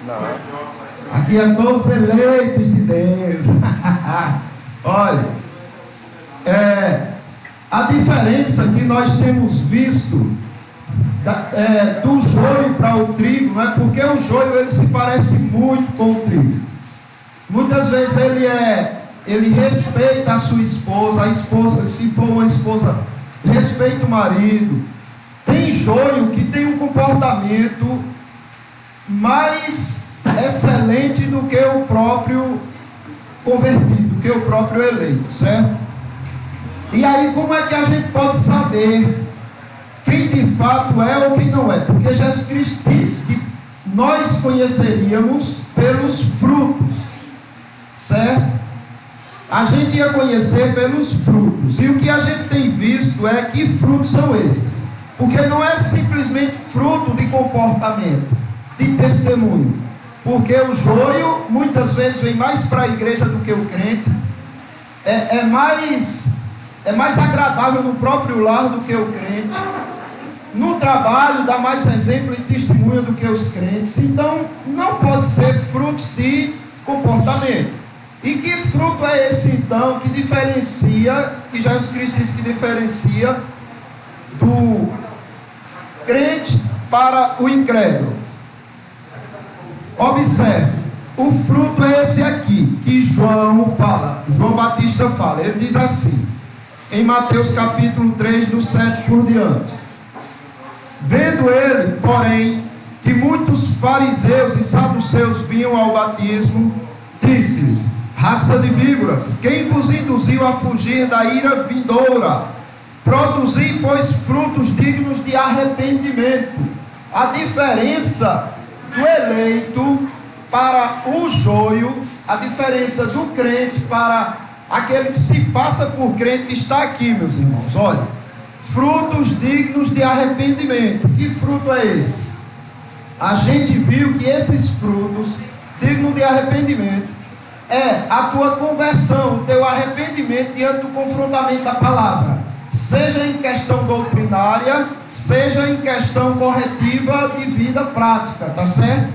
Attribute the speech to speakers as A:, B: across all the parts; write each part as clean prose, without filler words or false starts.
A: Não. Aqui é todos eleitos de Deus. Olha, a diferença que nós temos visto do joio para o trigo, não é porque o joio ele se parece muito com o trigo. Muitas vezes ele respeita a sua esposa, a esposa, se for uma esposa, respeita o marido. Tem joio que tem um comportamento mais excelente do que o próprio convertido, do que o próprio eleito, certo? E aí como é que a gente pode saber quem de fato é ou quem não é? Porque Jesus Cristo disse que nós conheceríamos pelos frutos, certo? A gente ia conhecer pelos frutos. E o que a gente tem visto é que frutos são esses. Porque não é simplesmente fruto de comportamento, de testemunho. Porque o joio muitas vezes vem mais para a igreja do que o crente. É mais agradável no próprio lar do que o crente. No trabalho dá mais exemplo e testemunho do que os crentes. Então não pode ser frutos de comportamento. E que fruto é esse então que diferencia, que Jesus Cristo disse que diferencia do crente para o incrédulo? Observe, o fruto é esse aqui, que João Batista fala. Ele diz assim, em Mateus capítulo 3, do 7 por diante: vendo ele, porém, que muitos fariseus e saduceus vinham ao batismo, disse-lhes: raça de víboras, quem vos induziu a fugir da ira vindoura? Produzi, pois, frutos dignos de arrependimento. A diferença do eleito para o joio, a diferença do crente para aquele que se passa por crente está aqui, meus irmãos. Olha, frutos dignos de arrependimento. Que fruto é esse? A gente viu que esses frutos dignos de arrependimento é a tua conversão, o teu arrependimento diante do confrontamento da palavra, seja em questão doutrinária, seja em questão corretiva de vida prática, tá certo?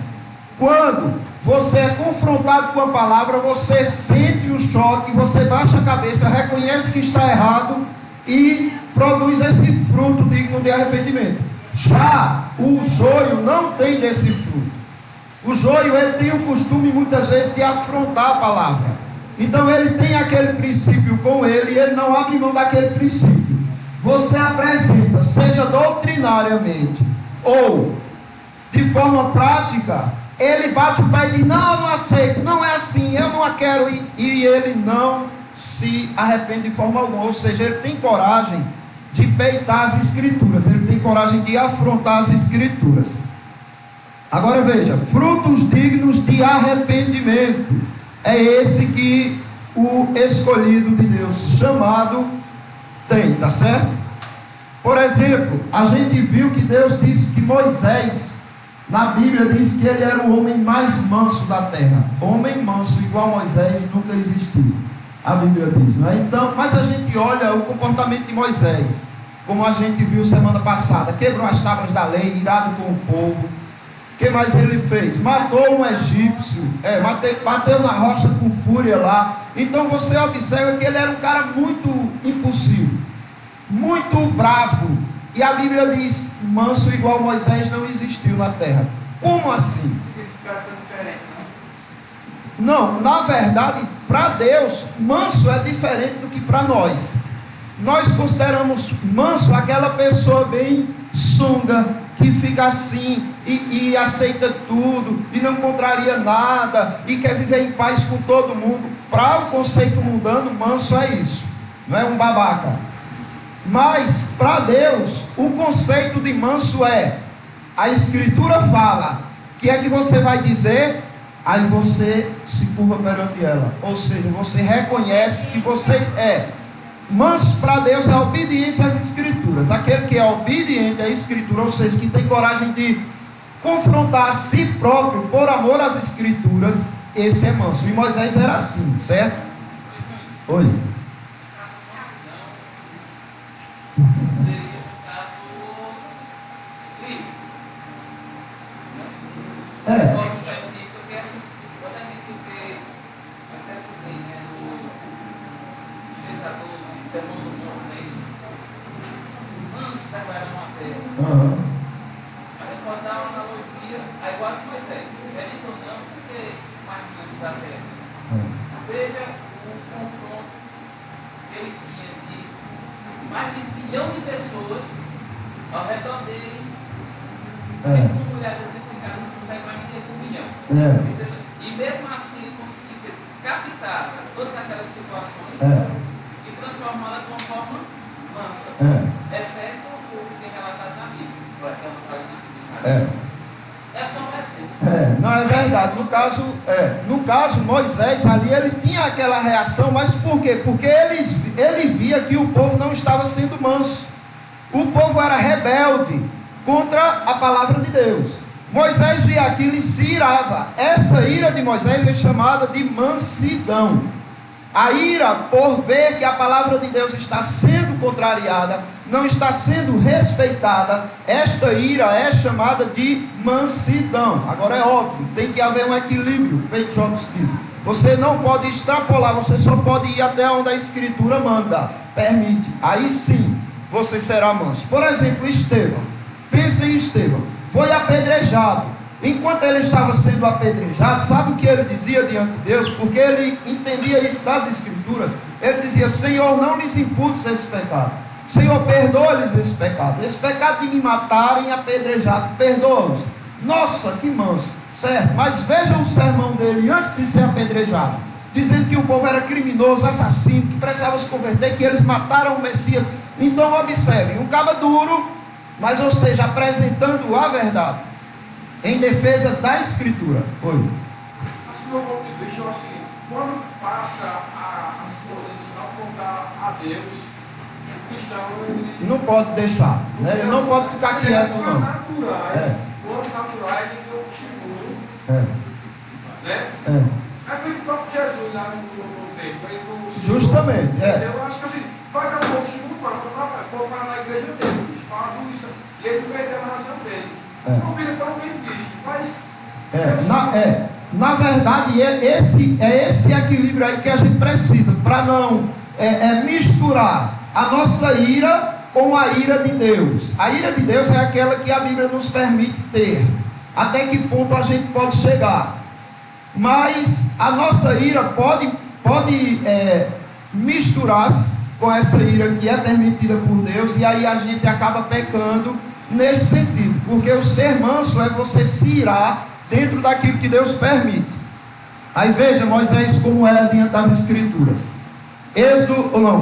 A: Quando você é confrontado com a palavra, você sente o choque, você baixa a cabeça, reconhece que está errado e produz esse fruto digno de arrependimento. Já o joio não tem desse fruto. O joio, ele tem o costume muitas vezes de afrontar a palavra. Então ele tem aquele princípio com ele e ele não abre mão daquele princípio. Você apresenta, seja doutrinariamente ou de forma prática, ele bate o pé e diz: não, eu não aceito, não é assim, eu não a quero, e ele não se arrepende de forma alguma. Ou seja, ele tem coragem de peitar as escrituras, ele tem coragem de afrontar as escrituras. Agora veja, frutos dignos de arrependimento, é esse que o escolhido de Deus, chamado, tem, tá certo? Por exemplo, a gente viu que Deus disse que Moisés, na Bíblia diz que ele era o homem mais manso da terra. Homem manso igual a Moisés nunca existiu, a Bíblia diz, não é? Então, mas a gente olha o comportamento de Moisés, como a gente viu semana passada, quebrou as tábuas da lei, irado com o povo. O que mais ele fez? Matou um egípcio, bateu na rocha com fúria lá. Então você observa que ele era um cara muito impulsivo, muito bravo. E a Bíblia diz: manso igual Moisés não existiu na terra. Como assim? Não, na verdade, para Deus, manso é diferente do que para nós. Nós consideramos manso aquela pessoa bem sunga, que fica assim e aceita tudo e não contraria nada e quer viver em paz com todo mundo. Para o conceito mundano, manso é isso, não é um babaca. Mas para Deus, o conceito de manso é: a escritura fala, que é que você vai dizer, aí você se curva perante ela, ou seja, você reconhece que você é manso. Para Deus é obediência às escrituras. Aquele que é obediente à escritura, ou seja, que tem coragem de confrontar a si próprio por amor às escrituras, esse é manso. E Moisés era assim, certo? Oi.
B: Aí igual de Moisés, querendo ou não, porque mais da terra. Veja o confronto que ele tinha de mais de 1 milhão de pessoas ao redor dele. Uma mulher identificada não consegue mais de 1 milhão de pessoas. E mesmo assim ele conseguiu captar todas aquelas situações e transformá-las de uma forma mansa. Exceto o que é relatado na Bíblia. É só um exemplo.
A: Não é verdade. No caso, Moisés ali, ele tinha aquela reação, mas por quê? Porque ele via que o povo não estava sendo manso. O povo era rebelde contra a palavra de Deus. Moisés via aquilo e se irava. Essa ira de Moisés é chamada de mansidão. A ira por ver que a palavra de Deus está sendo contrariada, não está sendo respeitada, esta ira é chamada de mansidão. Agora é óbvio, tem que haver um equilíbrio, feito Jones diz. Você não pode extrapolar, você só pode ir até onde a Escritura manda, permite. Aí sim, você será manso. Por exemplo, Estevão. Pense em Estevão. Foi apedrejado. Enquanto ele estava sendo apedrejado, sabe o que ele dizia diante de Deus? Porque ele entendia isso das Escrituras. Ele dizia: Senhor, não lhes imputes esse pecado. Senhor, perdoa-lhes esse pecado. Esse pecado de me matarem apedrejado, perdoa-os. Nossa, que manso. Certo, mas veja o sermão dele antes de ser apedrejado, dizendo que o povo era criminoso, assassino, que precisava se converter, que eles mataram o Messias. Então observem, um cabo duro, mas ou seja, apresentando a verdade em defesa da Escritura. Oi.
C: Assim, meu ponto de vista é o seguinte: quando passa as coisas a apontar a Deus, o cristão ele
A: não pode deixar, né? Ele não pode ficar quieto, não.
C: Quando naturais de que eu estimulo, né? É que o próprio Jesus lá no tempo,
A: justamente,
C: eu acho que assim, vai dar um bom estímulo para o falar na igreja dele, fala isso, e ele perdeu a razão dele. Não vira tão bem visto, mas
A: na verdade, esse equilíbrio aí que a gente precisa, para não misturar a nossa ira com a ira de Deus. A ira de Deus é aquela que a Bíblia nos permite ter. Até que ponto a gente pode chegar? Mas a nossa ira pode misturar-se com essa ira que é permitida por Deus, e aí a gente acaba pecando nesse sentido, porque o ser manso é você se irar dentro daquilo que Deus permite. Aí veja Moisés como era diante das Escrituras.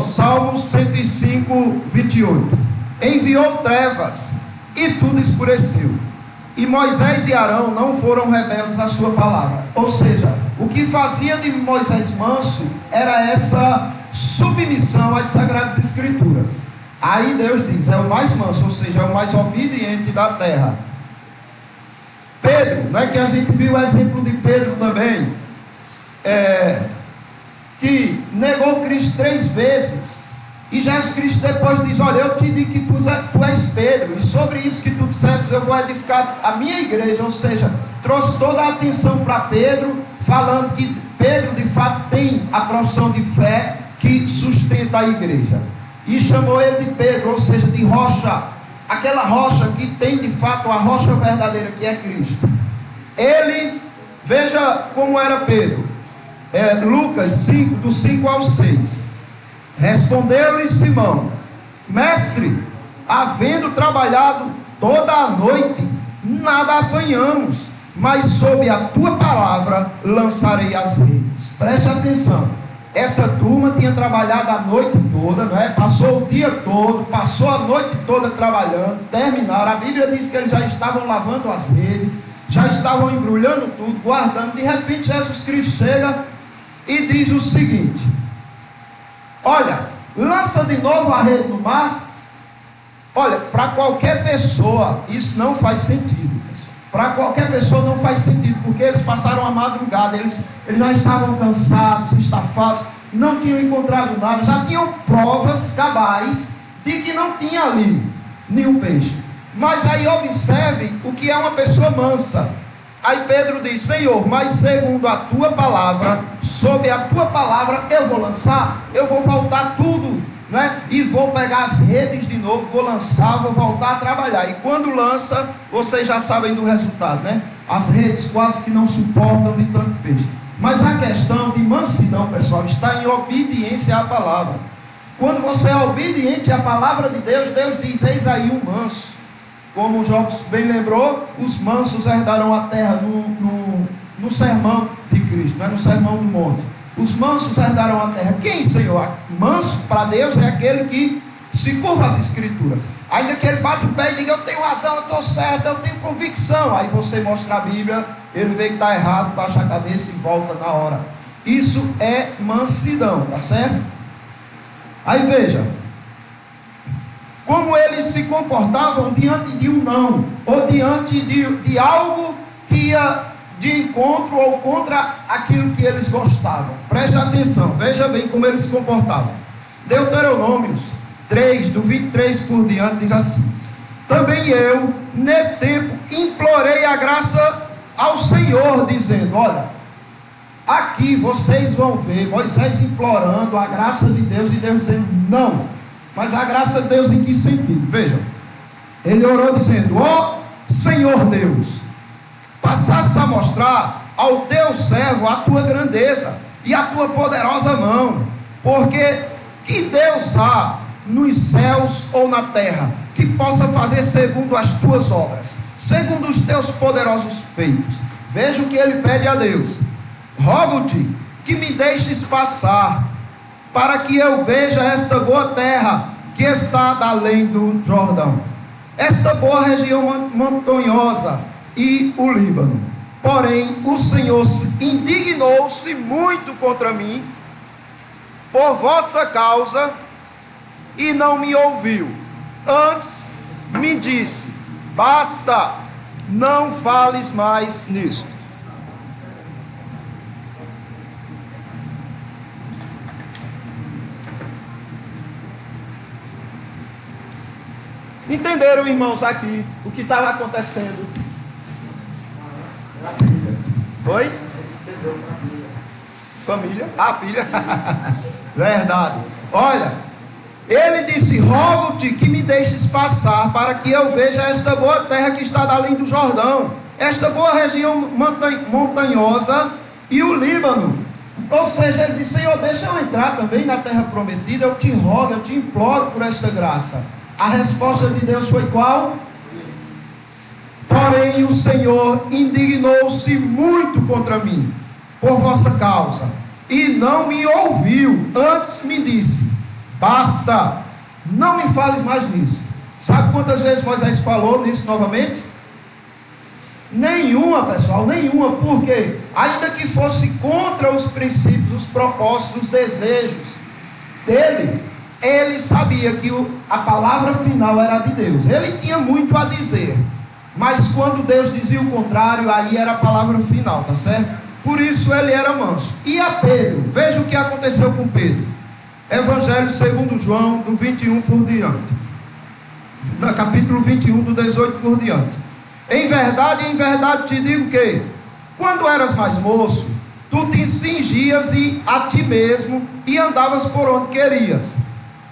A: Salmo 105, 28. Enviou trevas e tudo escureceu, e Moisés e Arão não foram rebeldes à sua palavra. Ou seja, o que fazia de Moisés manso era essa submissão às Sagradas Escrituras. Aí Deus diz, é o mais manso, ou seja, é o mais obediente da terra. Pedro, não é que a gente viu o exemplo de Pedro também, que negou Cristo 3 vezes, e Jesus Cristo depois diz: olha, eu te digo que tu és Pedro, e sobre isso que tu disseste eu vou edificar a minha igreja. Ou seja, trouxe toda a atenção para Pedro, falando que Pedro de fato tem a profissão de fé que sustenta a igreja, e chamou ele de Pedro, ou seja, de rocha, aquela rocha que tem de fato a rocha verdadeira, que é Cristo. Ele, veja como era Pedro, Lucas 5, do 5 ao 6. Respondeu-lhe Simão: mestre, havendo trabalhado toda a noite, nada apanhamos, mas sob a tua palavra lançarei as redes. Preste atenção, essa turma tinha trabalhado a noite toda, não é? Passou o dia todo, passou a noite toda trabalhando, terminaram. A Bíblia diz que eles já estavam lavando as redes, já estavam embrulhando tudo, guardando. De repente Jesus Cristo chega e diz o seguinte: olha, lança de novo a rede no mar. Olha, para qualquer pessoa isso não faz sentido. Para qualquer pessoa não faz sentido, porque eles passaram a madrugada, eles já estavam cansados, estafados, não tinham encontrado nada, já tinham provas cabais de que não tinha ali nenhum peixe. Mas aí observe o que é uma pessoa mansa. Aí Pedro diz: Senhor, mas segundo a tua palavra, sob a tua palavra eu vou lançar, eu vou voltar tudo, né? E vou pegar as redes de novo, vou lançar, vou voltar a trabalhar. E quando lança, vocês já sabem do resultado, né? as redes quase que não suportam de tanto peixe. Mas a questão de mansidão, pessoal, está em obediência à palavra. Quando você é obediente à palavra de Deus, Deus diz: eis aí um manso. Como o Jobs bem lembrou, os mansos herdarão a terra no sermão de Cristo, não é no sermão do monte. Os mansos herdarão a terra. Quem, Senhor? Manso para Deus é aquele que se curva às escrituras. Ainda que ele bate o pé e diga: eu tenho razão, eu estou certo, eu tenho convicção. Aí você mostra a Bíblia, ele vê que está errado, baixa a cabeça e volta na hora. Isso é mansidão, tá certo? Aí veja, como eles se comportavam diante de um não, ou diante de algo que ia de encontro ou contra aquilo que eles gostavam. Preste atenção, veja bem como eles se comportavam. Deuteronômios 3, do 23 por diante, diz assim: também eu, nesse tempo, implorei a graça ao Senhor, dizendo: olha, aqui vocês vão ver Moisés implorando a graça de Deus, e Deus dizendo não. Mas a graça de Deus em que sentido? Vejam, ele orou dizendo: ó Senhor Deus, passaste a mostrar ao teu servo a tua grandeza e a tua poderosa mão, porque que Deus há nos céus ou na terra que possa fazer segundo as tuas obras, segundo os teus poderosos feitos? Veja o que ele pede a Deus: rogo-te que me deixes passar, para que eu veja esta boa terra que está além do Jordão, esta boa região montanhosa e o Líbano. Porém o Senhor indignou-se muito contra mim por vossa causa e não me ouviu. Antes me disse: basta, não fales mais nisto. Entenderam, irmãos, aqui o que estava acontecendo? Foi? Família? Ah, filha. Verdade. Olha, ele disse: rogo-te que me deixes passar, para que eu veja esta boa terra que está além do Jordão, esta boa região montanhosa e o Líbano. Ou seja, ele disse: Senhor, deixa eu entrar também na terra prometida, eu te rogo, eu te imploro por esta graça. A resposta de Deus foi qual? Porém o Senhor indignou-se muito contra mim por vossa causa e não me ouviu. Antes me disse: basta, não me fales mais nisso. Sabe quantas vezes Moisés falou nisso novamente? Nenhuma, pessoal, nenhuma. Por quê? Ainda que fosse contra os princípios, os propósitos, os desejos dele, ele sabia que a palavra final era de Deus. Ele tinha muito a dizer, mas quando Deus dizia o contrário, aí era a palavra final, tá certo? Por isso ele era manso. E a Pedro, veja o que aconteceu com Pedro. Evangelho segundo João, do 21 por diante, capítulo 21, do 18 por diante. Em verdade te digo que, quando eras mais moço, tu te cingias a ti mesmo e andavas por onde querias.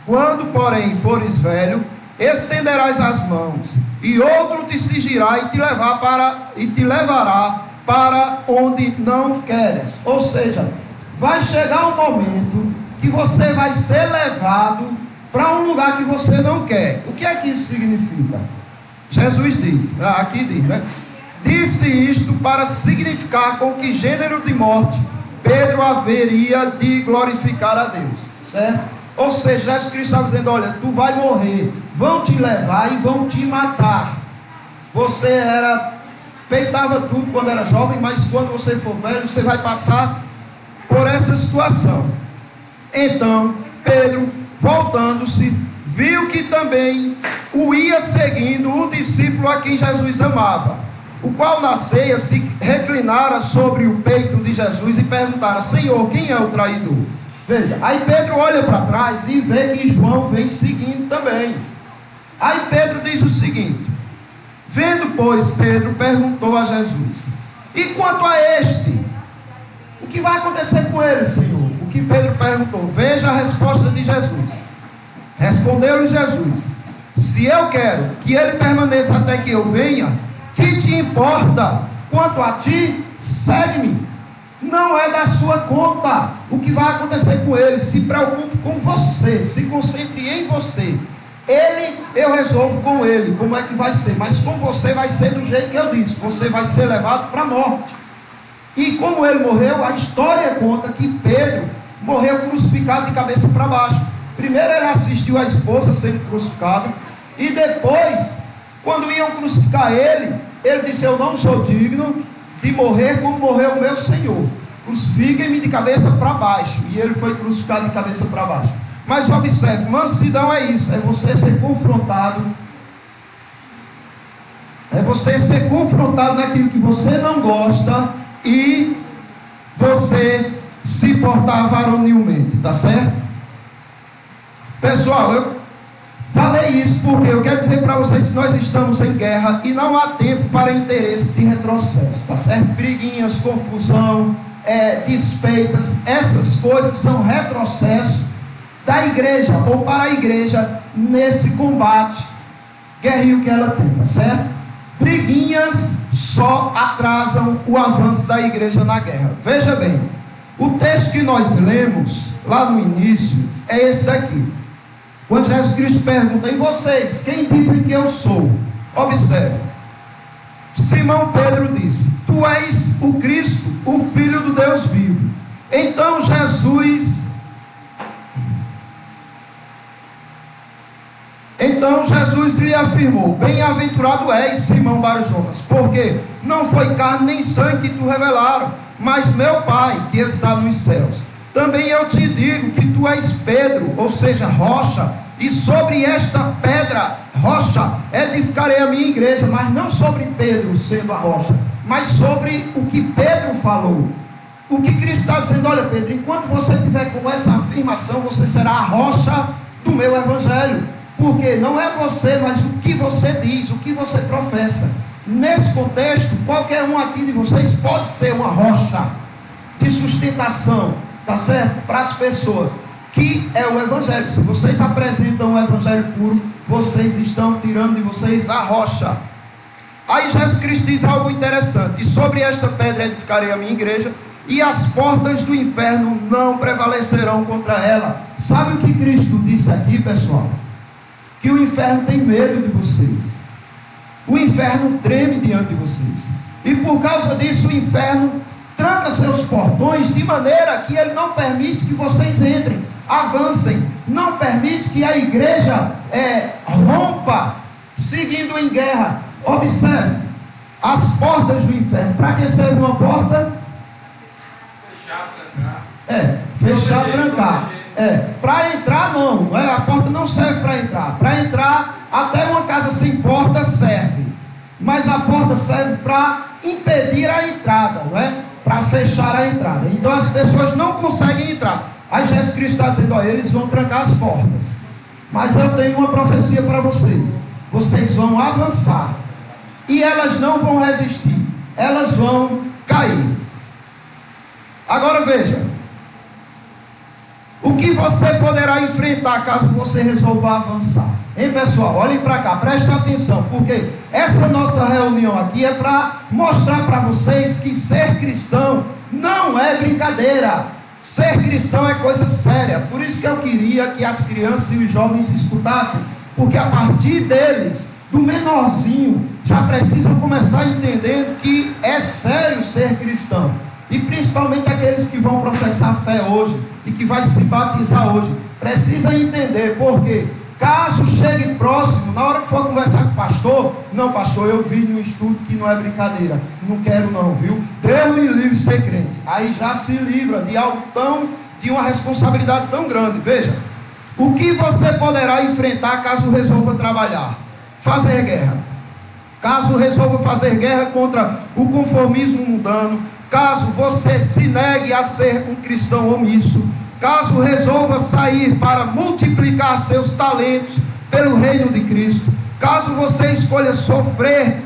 A: Quando, porém, fores velho, estenderás as mãos, e outro te cingirá e te levará para onde não queres. Ou seja, vai chegar um momento que você vai ser levado para um lugar que você não quer. O que é que isso significa? Jesus diz, aqui diz, né? Disse isto para significar com que gênero de morte Pedro haveria de glorificar a Deus, certo? Ou seja, Jesus Cristo estava dizendo: olha, tu vai morrer, vão te levar e vão te matar. Você peitava tudo quando era jovem, mas quando você for velho, você vai passar por essa situação. Então, Pedro, voltando-se, viu que também o ia seguindo o discípulo a quem Jesus amava, o qual na ceia se reclinara sobre o peito de Jesus e perguntara: Senhor, quem é o traidor? Veja, aí Pedro olha para trás e vê que João vem seguindo também. Aí Pedro diz o seguinte: vendo, pois, Pedro perguntou a Jesus: e quanto a este, o que vai acontecer com ele, Senhor? O que Pedro perguntou. Veja a resposta de Jesus. Respondeu-lhe Jesus: se eu quero que ele permaneça até que eu venha, que te importa? quanto a ti, segue-me. Não é da sua conta o que vai acontecer com ele. Se preocupe com você, se concentre em você. Ele, eu resolvo com ele como é que vai ser, mas com você vai ser do jeito que eu disse. Você vai ser levado para a morte. E como ele morreu, a história conta que Pedro morreu crucificado de cabeça para baixo. Primeiro ele assistiu a esposa sendo crucificada, e depois, quando iam crucificar ele disse: eu não sou digno de morrer como morreu o meu Senhor, crucifiquem-me de cabeça para baixo. E ele foi crucificado de cabeça para baixo. Mas observe, mansidão é isso, é você ser confrontado, naquilo que você não gosta, e você se portar varonilmente, tá certo? Pessoal, eu falei isso porque eu quero dizer para vocês que nós estamos em guerra e não há tempo para interesse de retrocesso, tá certo? Briguinhas, confusão, despeitas, essas coisas são retrocesso da igreja, ou para a igreja, nesse combate guerreiro que ela tem, tá certo? Briguinhas só atrasam o avanço da igreja na guerra. Veja bem, o texto que nós lemos lá no início é esse daqui. Quando Jesus Cristo pergunta: e vocês, quem dizem que eu sou? Observe, Simão Pedro disse: tu és o Cristo, o Filho do Deus vivo. Então Jesus lhe afirmou: bem-aventurado és, Simão Bar-Jonas, porque não foi carne nem sangue que tu revelaram, mas meu Pai que está nos céus. Também eu te digo que tu és Pedro, ou seja, rocha, e sobre esta pedra, rocha, edificarei a minha igreja. Mas não sobre Pedro sendo a rocha, mas sobre o que Pedro falou. O que Cristo está dizendo: olha, Pedro, enquanto você tiver com essa afirmação, você será a rocha do meu evangelho. Porque não é você, mas o que você diz, o que você professa. Nesse contexto, qualquer um aqui de vocês pode ser uma rocha de sustentação, tá certo? Para as pessoas, que é o evangelho. Se vocês apresentam o evangelho puro, vocês estão tirando de vocês a rocha. Aí Jesus Cristo diz algo interessante: e sobre esta pedra edificarei a minha igreja, e as portas do inferno não prevalecerão contra ela. Sabe o que Cristo disse aqui, pessoal? Que o inferno tem medo de vocês. O inferno treme diante de vocês. E por causa disso o inferno tranca seus portões, de maneira que ele não permite que vocês entrem, avancem. Não permite que a igreja rompa, seguindo em guerra. Observe, as portas do inferno. Para que serve uma porta? Fechar, trancar. Para entrar não, a porta não serve para entrar. Para entrar, até uma casa sem porta serve, mas a porta serve para impedir a entrada, não é? Para fechar a entrada. Então as pessoas não conseguem entrar. Aí Jesus Cristo está dizendo: ó, eles vão trancar as portas, mas eu tenho uma profecia para vocês: vocês vão avançar, e elas não vão resistir, elas vão cair. Agora veja, o que você poderá enfrentar caso você resolva avançar? Hein, pessoal? Olhem para cá, prestem atenção, porque essa nossa reunião aqui é para mostrar para vocês que ser cristão não é brincadeira. Ser cristão é coisa séria. Por isso que eu queria que as crianças e os jovens escutassem, porque a partir deles, do menorzinho, já precisam começar entendendo que é sério ser cristão. E principalmente aqueles que vão professar fé hoje e que vai se batizar hoje, precisa entender, porque caso chegue próximo, na hora que for conversar com o pastor: não, pastor, eu vi no estudo que não é brincadeira, não quero não, viu? Deus me livre de ser crente. Aí já se livra de algo de uma responsabilidade tão grande. Veja, o que você poderá enfrentar caso resolva trabalhar? Fazer guerra. Caso resolva fazer guerra contra o conformismo mundano, caso você se negue a ser um cristão omisso, caso resolva sair para multiplicar seus talentos pelo reino de Cristo, caso você escolha sofrer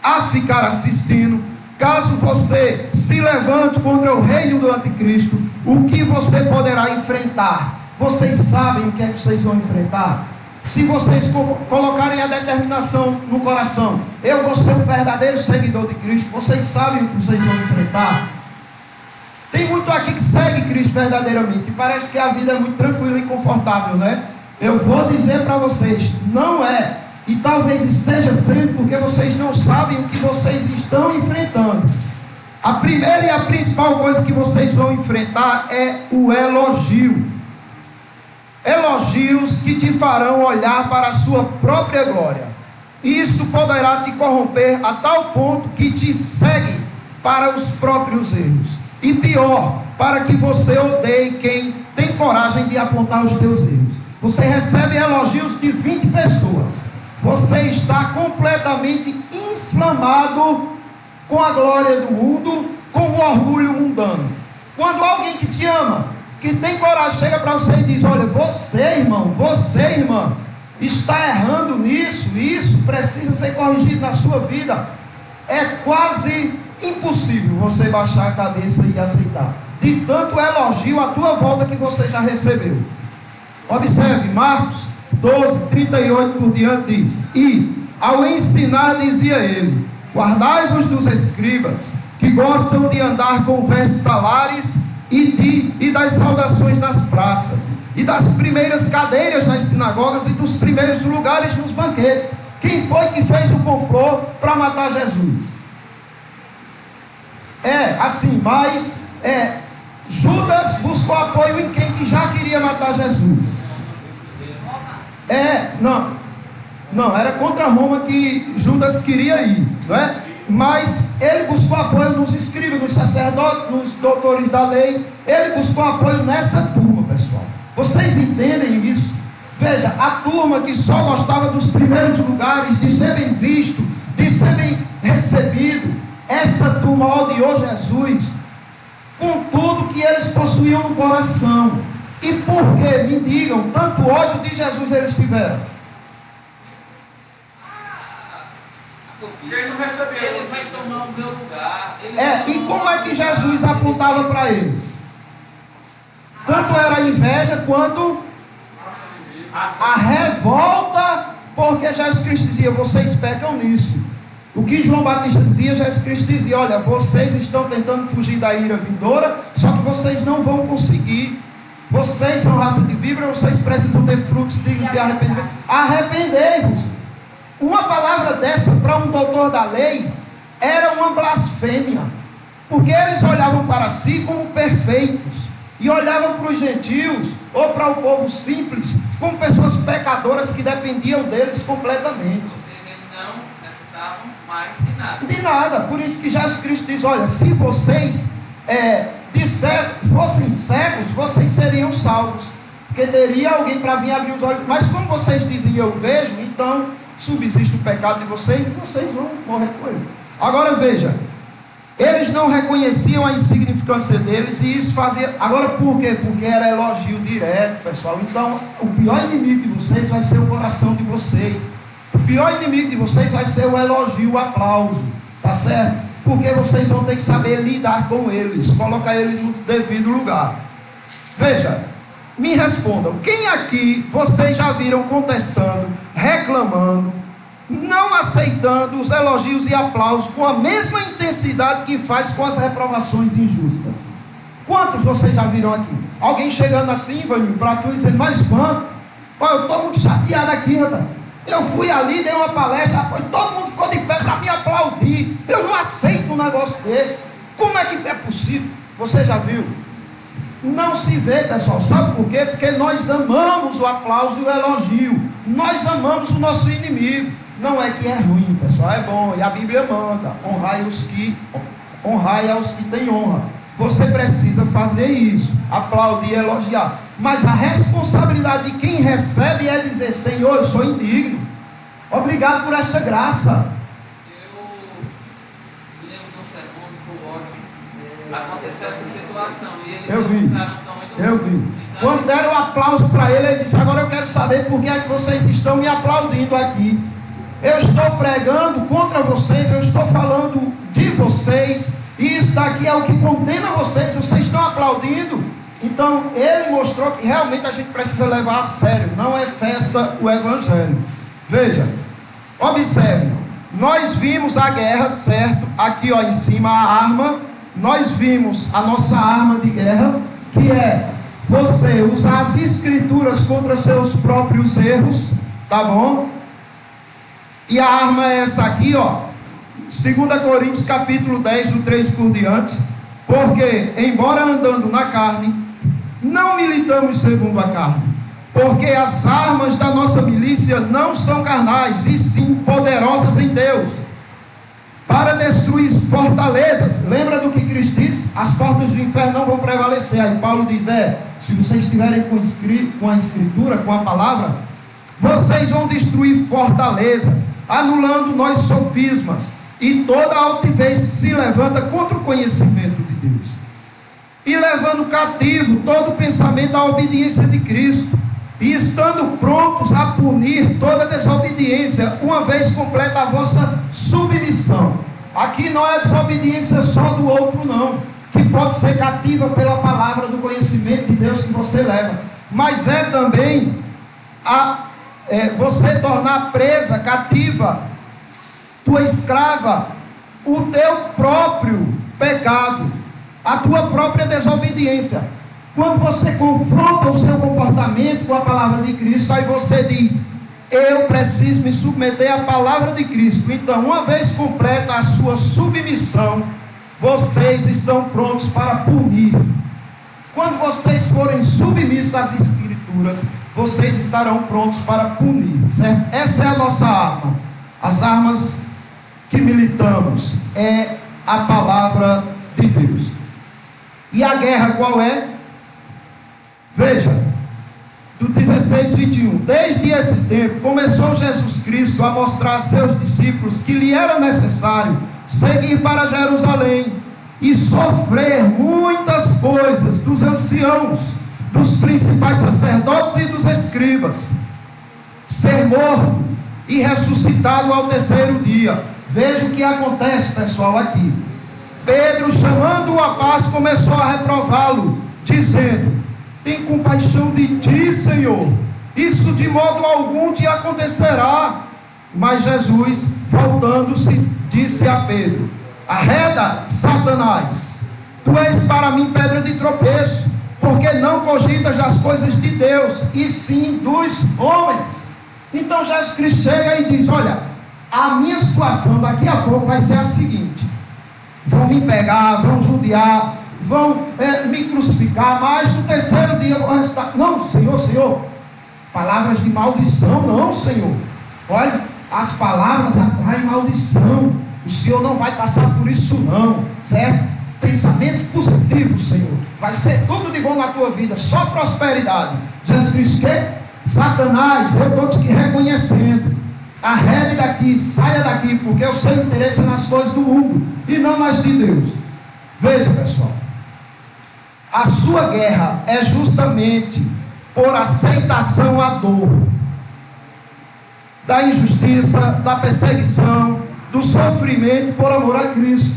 A: a ficar assistindo, caso você se levante contra o reino do anticristo, o que você poderá enfrentar? Vocês sabem o que é que vocês vão enfrentar? Se vocês colocarem a determinação no coração, eu vou ser um verdadeiro seguidor de Cristo, vocês sabem o que vocês vão enfrentar. Tem muito aqui que segue Cristo verdadeiramente, e parece que a vida é muito tranquila e confortável, né? Eu vou dizer para vocês, não é. E talvez esteja sendo porque vocês não sabem o que vocês estão enfrentando. A primeira e a principal coisa que vocês vão enfrentar é o elogio. Elogios que te farão olhar para a sua própria glória. Isso poderá te corromper a tal ponto que te segue para os próprios erros. E pior, para que você odeie quem tem coragem de apontar os teus erros. Você recebe elogios de 20 pessoas. Você está completamente inflamado com a glória do mundo, com o orgulho mundano. Quando alguém que te ama, que tem coragem, chega para você e diz: olha, você irmã, está errando nisso, isso precisa ser corrigido na sua vida. É quase impossível você baixar a cabeça e aceitar, de tanto elogio à tua volta que você já recebeu. Observe, Marcos 12, 38 por diante diz: e ao ensinar dizia ele: guardai-vos dos escribas, que gostam de andar com vestes talares e das saudações nas praças, e das primeiras cadeiras nas sinagogas, e dos primeiros lugares nos banquetes. Quem foi que fez o complô para matar Jesus? Judas buscou apoio em quem que já queria matar Jesus. Não, era contra Roma que Judas queria ir, não é? Mas ele buscou apoio nos escribas, nos sacerdotes, nos doutores da lei. Ele buscou apoio nessa turma, pessoal. Vocês entendem isso? Veja, a turma que só gostava dos primeiros lugares, de ser bem visto, de ser bem recebido, essa turma odiou Jesus com tudo que eles possuíam no coração. E por que, me digam, tanto ódio de Jesus eles tiveram?
C: Ele não recebeu.
B: Ele vai tomar o meu lugar.
A: E como é que Jesus apontava para eles? Tanto era a inveja quanto a revolta, porque Jesus Cristo dizia: vocês pecam nisso. O que João Batista dizia, Jesus Cristo dizia: olha, vocês estão tentando fugir da ira vindoura, só que vocês não vão conseguir. Vocês são raça de víbora, vocês precisam ter frutos dignos de arrependimento. Arrependei-vos. Uma palavra dessa para um doutor da lei era uma blasfêmia, porque eles olhavam para si como perfeitos e olhavam para os gentios ou para o povo simples como pessoas pecadoras que dependiam deles completamente.
B: Ou seja, eles não necessitavam mais de nada.
A: De nada. Por isso que Jesus Cristo diz: olha, se vocês fossem cegos, vocês seriam salvos, porque teria alguém para vir abrir os olhos. Mas como vocês dizem eu vejo, então subsiste o pecado de vocês e vocês vão morrer com ele. Agora veja, eles não reconheciam a insignificância deles e isso fazia. Agora por quê? Porque era elogio direto, pessoal. Então o pior inimigo de vocês vai ser o coração de vocês. O pior inimigo de vocês vai ser o elogio, o aplauso, tá certo? Porque vocês vão ter que saber lidar com eles, colocar eles no devido lugar. Veja, me respondam, quem aqui vocês já viram contestando, reclamando, não aceitando os elogios e aplausos com a mesma intensidade que faz com as reprovações injustas? Quantos vocês já viram aqui? Alguém chegando assim, Vaninho, para tu dizendo: mas Van, eu estou muito chateado aqui, rapaz. Eu fui ali, dei uma palestra, rapaz, todo mundo ficou de pé para me aplaudir. Eu não aceito um negócio desse. Como é que é possível? Você já viu? Não se vê, pessoal. Sabe por quê? Porque nós amamos o aplauso e o elogio. Nós amamos o nosso inimigo. Não é que é ruim, pessoal, é bom. E a Bíblia manda: honrai aos que têm honra. Você precisa fazer isso, aplaudir e elogiar. Mas a responsabilidade de quem recebe é dizer: Senhor, eu sou indigno. Obrigado por essa graça.
B: Eu lembro de um segundo que o Washington aconteceu essa situação e ele
A: Eu vi.
B: Então,
A: quando deram um aplauso para ele, ele disse: agora eu quero saber por que é que vocês estão me aplaudindo aqui. Eu estou pregando contra vocês, eu estou falando de vocês, e isso daqui é o que condena vocês. Vocês estão aplaudindo, então Então, ele mostrou que realmente a gente precisa levar a sério. Não é festa o Evangelho. Veja, observe. Nós vimos a guerra, certo? Aqui ó, em cima a arma. Nós vimos a nossa arma de guerra, que é você usar as escrituras contra seus próprios erros, tá bom? E a arma é essa aqui, ó. 2 Coríntios capítulo 10, do 3 por diante. Porque, embora andando na carne, não militamos segundo a carne. Porque as armas da nossa milícia não são carnais, e sim poderosas em Deus, para destruir fortalezas. Lembra do que Cristo disse? As portas do inferno não vão prevalecer. Aí Paulo diz, se vocês estiverem com a escritura, com a palavra, vocês vão destruir fortaleza, anulando nós sofismas, e toda altivez que se levanta contra o conhecimento de Deus, e levando cativo todo pensamento à obediência de Cristo, e estando prontos a punir toda desobediência, uma vez completa a vossa submissão. Aqui não é desobediência só do outro não, que pode ser cativa pela palavra do conhecimento de Deus que você leva, mas é também você tornar presa, cativa, tua escrava, o teu próprio pecado, a tua própria desobediência. Quando você confronta o seu comportamento com a palavra de Cristo, aí você diz, eu preciso me submeter à palavra de Cristo. Então, uma vez completa a sua submissão, vocês estão prontos para punir. Quando vocês forem submissos às escrituras, vocês estarão prontos para punir, certo? Essa é a nossa arma. As armas que militamos é a palavra de Deus. E a guerra qual é? Veja, do 16, 21. Desde esse tempo começou Jesus Cristo a mostrar a seus discípulos que lhe era necessário seguir para Jerusalém e sofrer muitas coisas dos anciãos, dos principais sacerdotes e dos escribas, ser morto e ressuscitado ao terceiro dia. Veja o que acontece, pessoal, aqui. Pedro, chamando-o à parte, começou a reprová-lo, dizendo, tem compaixão de ti, Senhor, isso de modo algum te acontecerá. Mas Jesus, voltando-se, disse a Pedro, arreda, Satanás, tu és para mim pedra de tropeço, porque não cogitas das coisas de Deus, e sim dos homens. Então Jesus Cristo chega e diz, olha, a minha situação daqui a pouco vai ser a seguinte, vão me pegar, vão judiar, vão me crucificar, mas no terceiro dia eu vou ressuscitar. Não, Senhor, palavras de maldição, não, Senhor. Olha, as palavras atraem maldição. O Senhor não vai passar por isso não, certo? Pensamento positivo, Senhor. Vai ser tudo de bom na tua vida, só prosperidade. Jesus Cristo, que? Satanás, eu estou te reconhecendo. Arrede daqui, saia daqui, porque o seu interesse é nas coisas do mundo e não nas de Deus. Veja, pessoal, a sua guerra é justamente por aceitação à dor, da injustiça, da perseguição, do sofrimento por amor a Cristo.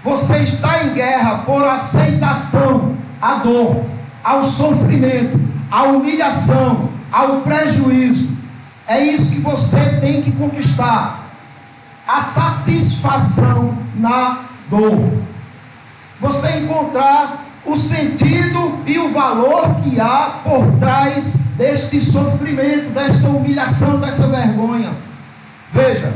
A: Você está em guerra por aceitação à dor, ao sofrimento, à humilhação, ao prejuízo. É isso que você tem que conquistar, a satisfação na dor. Você encontrar o sentido e o valor que há por trás deste sofrimento, desta humilhação, dessa vergonha. Veja,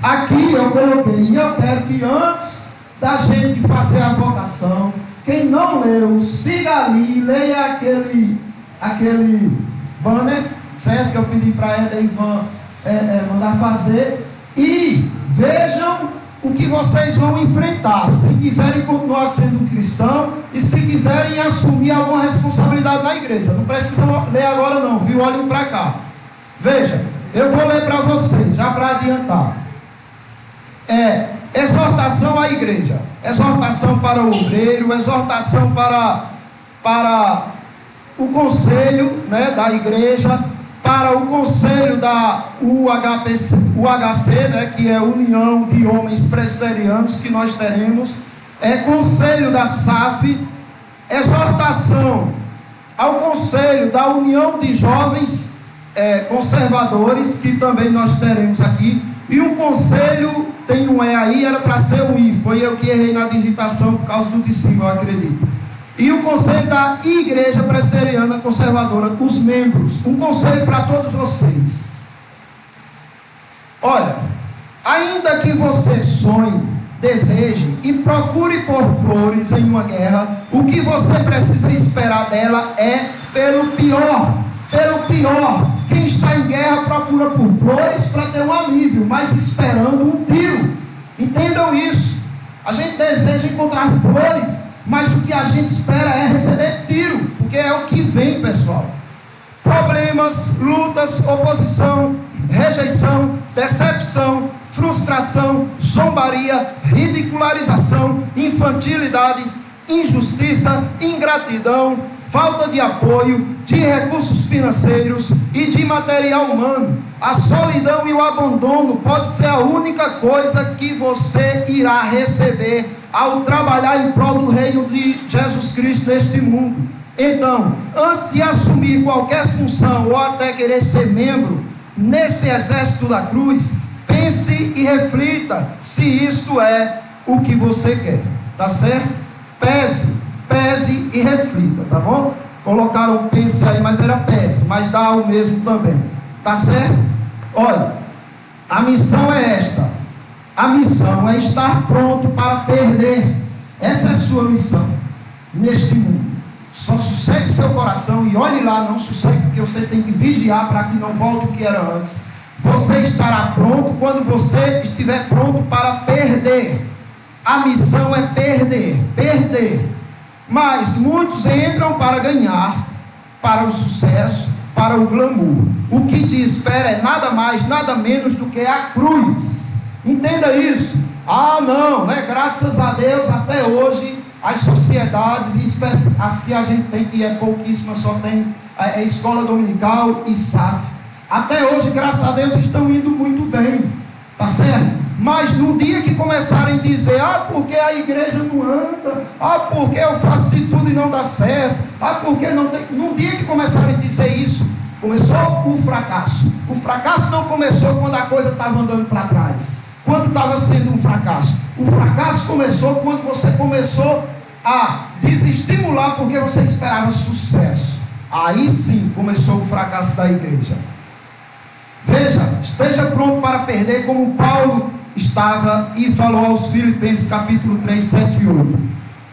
A: aqui eu coloquei, e eu quero que antes da gente fazer a votação, quem não leu, siga ali, leia aquele banner, certo? Que eu pedi para Eda e Ivan mandar fazer, e vejam o que vocês vão enfrentar, se quiserem continuar sendo cristão e se quiserem assumir alguma responsabilidade na igreja. Não precisa ler agora não, viu? Olhem para cá. Veja, eu vou ler para vocês, já para adiantar. Exortação à igreja, exortação para o obreiro, exortação para o conselho, né, da igreja, para o conselho da UHC, né, que é a União de Homens Presbiterianos, que nós teremos, conselho da SAF, exortação ao conselho da União de Jovens Conservadores, que também nós teremos aqui, e um conselho, tem um aí, era para ser um I, foi eu que errei na digitação por causa do discípulo, eu acredito. E o conselho da Igreja Presbiteriana Conservadora, os membros, um conselho para todos vocês. Olha, ainda que você sonhe, deseje e procure por flores em uma guerra, o que você precisa esperar dela é pelo pior. Pelo pior. Quem está em guerra procura por flores para ter um alívio, mas esperando um tiro. Entendam isso. A gente deseja encontrar flores, mas o que a gente espera é receber tiro, porque é o que vem, pessoal. Problemas, lutas, oposição, rejeição, decepção, frustração, zombaria, ridicularização, infantilidade, injustiça, ingratidão, falta de apoio, de recursos financeiros e de material humano. A solidão e o abandono pode ser a única coisa que você irá receber ao trabalhar em prol do reino de Jesus Cristo neste mundo. Então, antes de assumir qualquer função ou até querer ser membro nesse exército da cruz, pense e reflita se isto é o que você quer, tá certo? Pese e reflita, tá bom? Colocaram pense aí, mas era pese, mas dá o mesmo também, tá certo? Olha, a missão é esta. A missão é estar pronto para perder. Essa é a sua missão neste mundo. Só sossegue seu coração e olhe lá, não sossegue, porque você tem que vigiar para que não volte o que era antes. Você estará pronto quando você estiver pronto para perder. A missão é perder. Mas muitos entram para ganhar, para o sucesso, para o glamour. O que te espera é nada mais, nada menos do que a cruz. Entenda isso. Não, né? Graças a Deus, até hoje, as sociedades, as que a gente tem, que é pouquíssima, só tem escola dominical e SAF. Até hoje, graças a Deus, estão indo muito bem, tá certo? Mas no dia que começarem a dizer, porque a igreja não anda, porque eu faço de tudo e não dá certo, porque não tem... No dia que começarem a dizer isso, começou o fracasso. O fracasso não começou quando a coisa estava andando para trás, quando estava sendo um fracasso. O fracasso começou quando você começou a desestimular porque você esperava sucesso. Aí sim começou o fracasso da igreja. Veja, esteja pronto para perder, como Paulo estava e falou aos Filipenses capítulo 3, 7 e 8.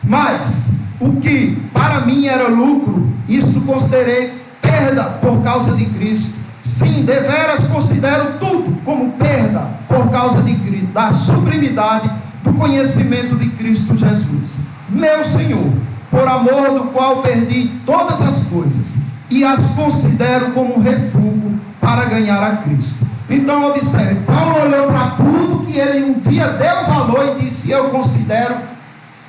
A: Mas o que para mim era lucro, isso considerei perda por causa de Cristo. Sim, deveras considero tudo como perda por causa de Cristo, da sublimidade do conhecimento de Cristo Jesus, meu Senhor, por amor do qual perdi todas as coisas e as considero como refúgio para ganhar a Cristo. Então observe, Paulo olhou para tudo que ele um dia deu valor e disse: eu considero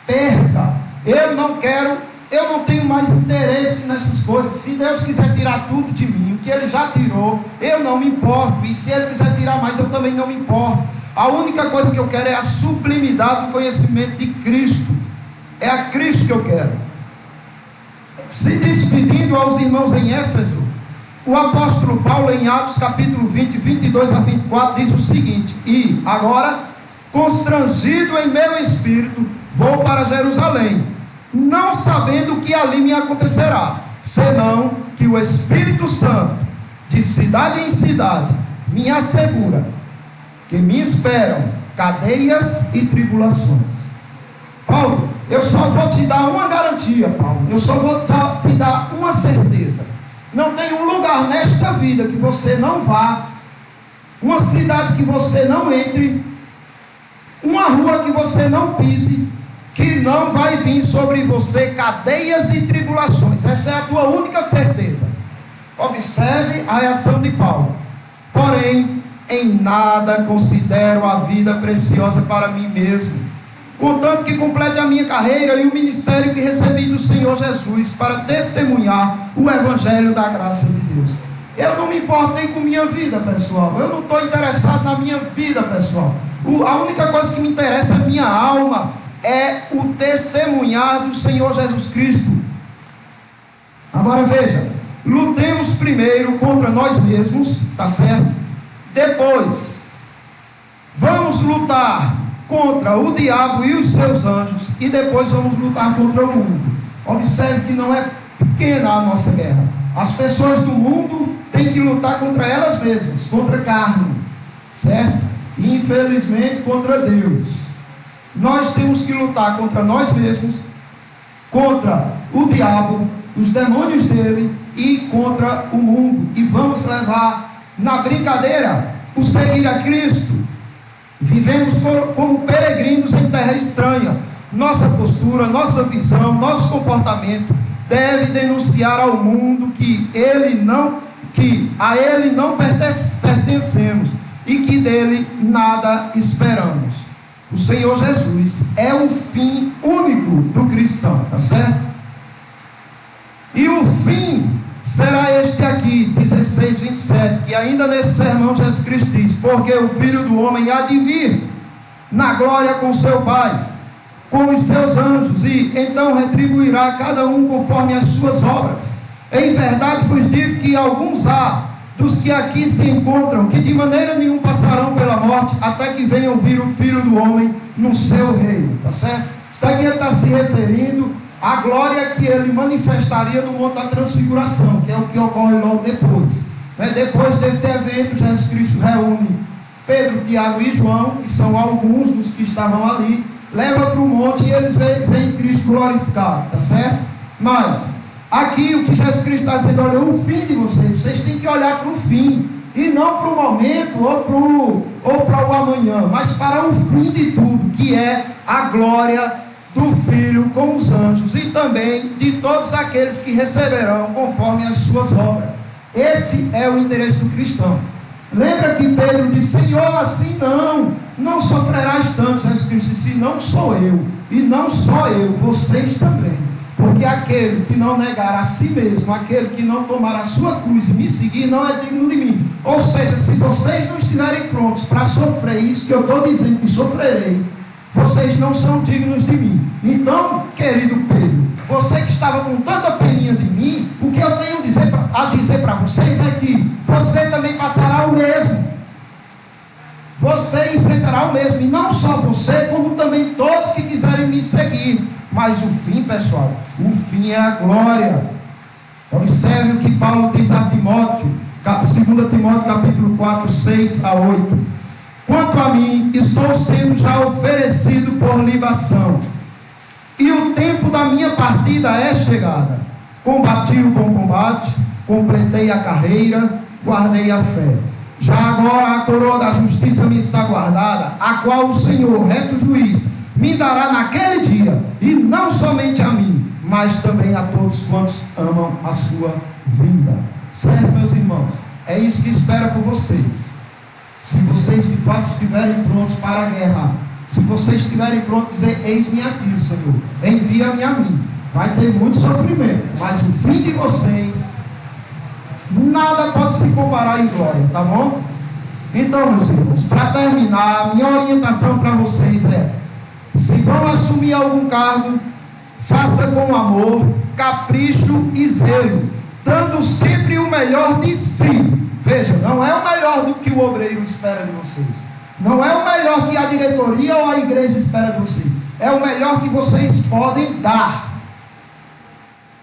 A: perda, eu não tenho mais interesse nessas coisas. Se Deus quiser tirar tudo de mim, o que Ele já tirou, eu não me importo, e se Ele quiser tirar mais, eu também não me importo. A única coisa que eu quero é a sublimidade do conhecimento de Cristo. É a Cristo que eu quero. Se despedindo aos irmãos em Éfeso, o apóstolo Paulo, em Atos capítulo 20, 22 a 24, diz o seguinte: e agora, constrangido em meu espírito, vou para Jerusalém, não sabendo o que ali me acontecerá, senão que o Espírito Santo, de cidade em cidade, me assegura que me esperam cadeias e tribulações. Paulo, eu só vou te dar uma garantia, Paulo, eu só vou te dar uma certeza. Não tem um lugar nesta vida que você não vá, uma cidade que você não entre, uma rua que você não pise, que não vai vir sobre você cadeias e tribulações. Essa é a tua única certeza. Observe a reação de Paulo. Porém, em nada considero a vida preciosa para mim mesmo, contanto que complete a minha carreira e o ministério que recebi do Senhor Jesus, para testemunhar o evangelho da graça de Deus. Eu não me importo nem com minha vida pessoal, eu não estou interessado na minha vida pessoal. A única coisa que me interessa é a minha alma, é o testemunhar do Senhor Jesus Cristo. Agora veja, lutemos primeiro contra nós mesmos, tá certo? Depois, vamos lutar contra o diabo e os seus anjos, e depois vamos lutar contra o mundo. Observe que não é pequena a nossa guerra. As pessoas do mundo têm que lutar contra elas mesmas, contra a carne, certo? E infelizmente contra Deus. Nós temos que lutar contra nós mesmos, contra o diabo, os demônios dele e contra o mundo. E vamos levar na brincadeira o seguir a Cristo. Vivemos como peregrinos em terra estranha. Nossa postura, nossa visão, nosso comportamento deve denunciar ao mundo que a ele não pertencemos e que dele nada esperamos. O Senhor Jesus é o fim único do cristão, tá certo? E o fim será este aqui, 16:27, que ainda nesse sermão Jesus Cristo diz: porque o Filho do Homem há de vir na glória com seu Pai, com os seus anjos, e então retribuirá cada um conforme as suas obras. Em verdade vos digo que alguns há dos que aqui se encontram, que de maneira nenhuma passarão pela morte, até que venham vir o Filho do Homem no seu reino, tá certo? Isso aqui ele está se referindo à glória que ele manifestaria no Monte da Transfiguração, que é o que ocorre logo depois. Depois desse evento, Jesus Cristo reúne Pedro, Tiago e João, que são alguns dos que estavam ali, leva para o monte e eles veem Cristo glorificado, tá certo? Mas aqui o que Jesus Cristo está dizendo: olha, o fim de vocês têm que olhar para o fim, e não para o momento ou para o amanhã, mas para o fim de tudo, que é a glória do Filho com os anjos, e também de todos aqueles que receberão conforme as suas obras. Esse é o interesse do cristão. Lembra que Pedro disse: Senhor, assim não sofrerás tanto. Jesus Cristo disse: não sou eu, e não só eu, vocês também. Porque aquele que não negar a si mesmo, aquele que não tomar a sua cruz e me seguir, não é digno de mim. Ou seja, se vocês não estiverem prontos para sofrer isso que eu estou dizendo que sofrerei, vocês não são dignos de mim. Então, querido Pedro, você que estava com tanta peninha de mim, o que eu tenho a dizer para vocês é que você também passará o mesmo. Você enfrentará o mesmo, e não só você, como também todos que quiserem me seguir. Mas o fim, pessoal, o fim é a glória. Observe o que Paulo diz a Timóteo, 2 Timóteo capítulo 4, 6 a 8. Quanto a mim, estou sendo já oferecido por libação, e o tempo da minha partida é chegada. Combati o bom combate, completei a carreira, guardei a fé. Já agora a coroa da justiça me está guardada, a qual o Senhor, reto juiz, me dará naquele dia, e não somente a mim, mas também a todos quantos amam a sua vinda. Certo, meus irmãos? É isso que espera por vocês. Se vocês de fato estiverem prontos para a guerra, se vocês estiverem prontos a dizer: eis-me aqui, Senhor, envia-me a mim, vai ter muito sofrimento, mas o fim de vocês, nada pode se comparar em glória, tá bom? Então, meus irmãos, para terminar, minha orientação para vocês é: se vão assumir algum cargo, faça com amor, capricho e zelo, dando sempre o melhor de si. Veja, não é o melhor do que o obreiro espera de vocês, não é o melhor que a diretoria ou a igreja espera de vocês, é o melhor que vocês podem dar,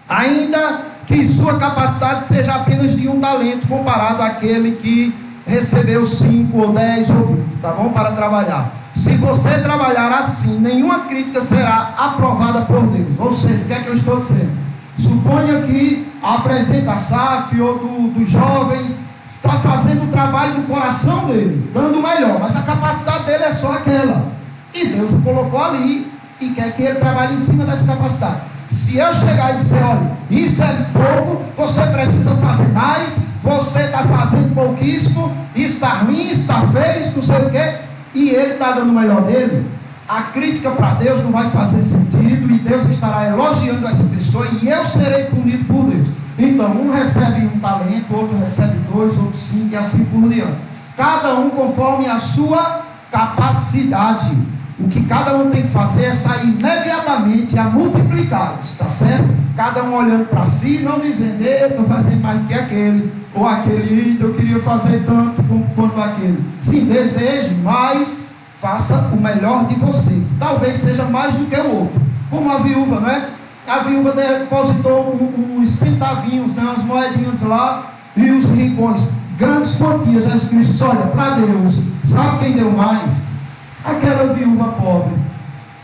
A: ainda que sua capacidade seja apenas de um talento comparado àquele que recebeu 5 ou 10 ou 20, tá bom? Para trabalhar. Se você trabalhar assim, nenhuma crítica será aprovada por Deus. Ou seja, o que é que eu estou dizendo? Suponha que a presidente da SAF ou dos jovens está fazendo o trabalho do coração dele, dando o melhor, mas a capacidade dele é só aquela, e Deus o colocou ali e quer que ele trabalhe em cima dessa capacidade. Se eu chegar e dizer: olha, isso é pouco, você precisa fazer mais, você está fazendo pouquíssimo, isso está ruim, isso está feio, isso não sei o quê, e ele está dando o melhor dele, a crítica para Deus não vai fazer sentido, e Deus estará elogiando essa pessoa, e eu serei punido por Deus. Então, um recebe um talento, outro recebe 2, outro 5, e assim por diante. Cada um conforme a sua capacidade. O que cada um tem que fazer é sair imediatamente a multiplicá-los, tá certo? cada um olhando para si, não dizendo, eu estou fazendo mais que aquele, ou aquele, eu queria fazer tanto quanto aquele. Sim, deseje, mas faça o melhor de você. Talvez seja mais do que o outro. Como a viúva, não é? A viúva depositou uns centavinhos, né, umas moedinhas lá, e os ricos, grandes quantias. Jesus Cristo disse, olha, para Deus, sabe quem deu mais? Aquela viúva pobre,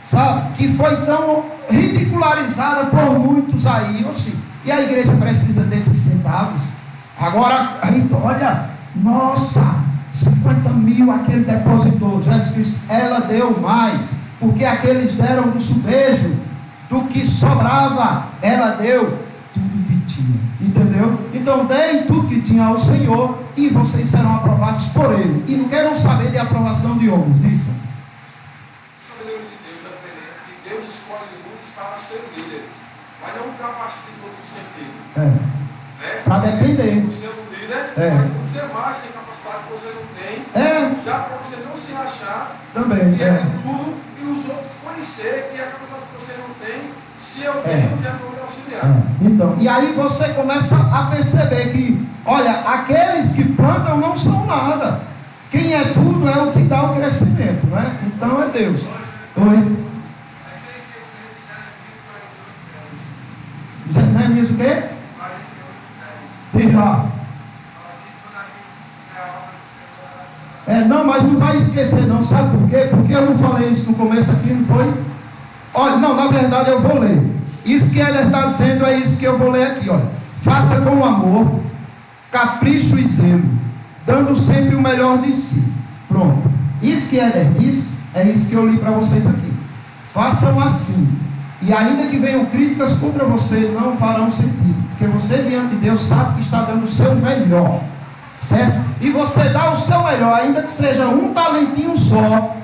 A: sabe? Que foi tão ridicularizada por muitos aí. Oxi, e a igreja precisa desses centavos? Agora, olha, nossa, 50 mil aquele depositou. Jesus Cristo, ela deu mais, porque aqueles deram do subejo, do que sobrava, ela deu tudo que tinha, entendeu? Então deem tudo que tinha ao Senhor, e vocês serão aprovados por Ele, e não queiram saber de aprovação de homens, disso.
C: A sabedoria de Deus é que Deus escolhe muitos para ser líderes, mas não capacita em todo sentido.
A: Para depender.
C: Você é um líder, mas os demais têm capacidade que você não tem, já para você não se achar,
A: também,
C: e é tudo, e os outros conhecer que a capacidade que você não tem, se eu tenho, já vou me auxiliar.
A: Então, e aí você começa a perceber que, olha, aqueles que plantam não são nada. Quem é tudo é o que dá o crescimento, né? Então é Deus. Oi. Jeremias o quê? Diz lá. Não, mas não vai esquecer não, sabe por quê? Porque eu não falei isso no começo aqui, não foi? Olha, não, na verdade eu vou ler. Isso que ele está dizendo é isso que eu vou ler aqui, olha. Faça com amor, capricho e zelo, dando sempre o melhor de si. Pronto. Isso que ele diz, é isso que eu li para vocês aqui. Façam assim. E ainda que venham críticas contra você, não farão sentido. Porque você diante de Deus sabe que está dando o seu melhor. Certo? E você dá o seu melhor, ainda que seja um talentinho só,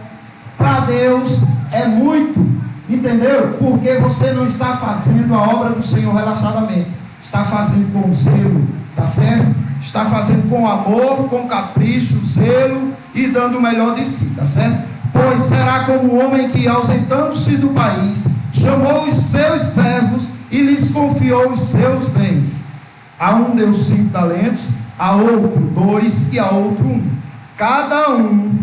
A: para Deus é muito, entendeu? Porque você não está fazendo a obra do Senhor relaxadamente, está fazendo com zelo, tá certo? Está fazendo com amor, com capricho, zelo e dando o melhor de si, tá certo? Pois será como um homem que, ausentando-se do país, chamou os seus servos e lhes confiou os seus bens. A um deu 5 talentos, a outro 2 e a outro 1.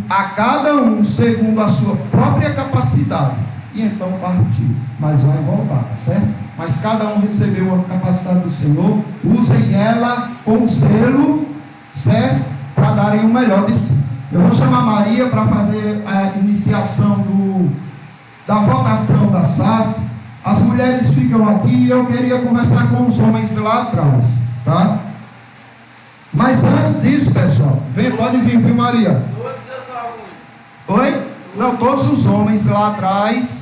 A: A cada um segundo a sua própria capacidade. E então partiu, mas vai voltar, tá certo? Mas cada um recebeu a capacidade do Senhor, usem ela com zelo, certo? Para darem o melhor de si. Eu vou chamar Maria para fazer a iniciação da votação da SAF. As mulheres ficam aqui e eu queria conversar com os homens lá atrás, tá? Mas antes disso, pessoal, pode vir, viu, Maria? Oi? Não, todos os homens lá atrás.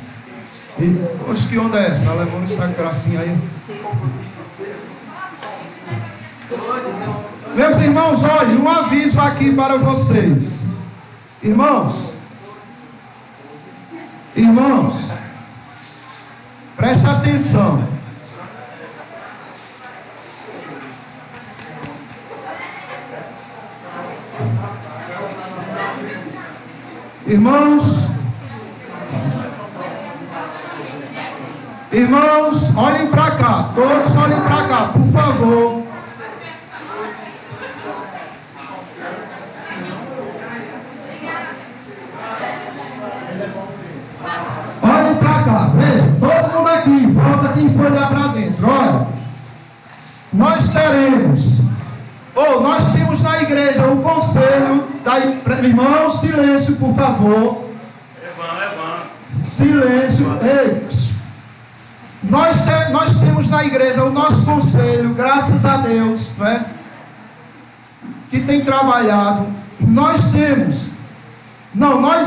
A: Poxa, que onda é essa? Ela levou no Instagram assim aí. Meus irmãos, olhem, um aviso aqui para vocês. Irmãos, preste atenção. Irmãos, olhem para cá, todos olhem para cá, por favor. Olhem para cá, veja, todo mundo aqui, volta quem foi lá para dentro, olha. Nós temos na igreja o conselho irmão, silêncio, por favor. Silêncio. Ei, nós temos na igreja o nosso conselho, graças a Deus, não é? Que tem trabalhado. Nós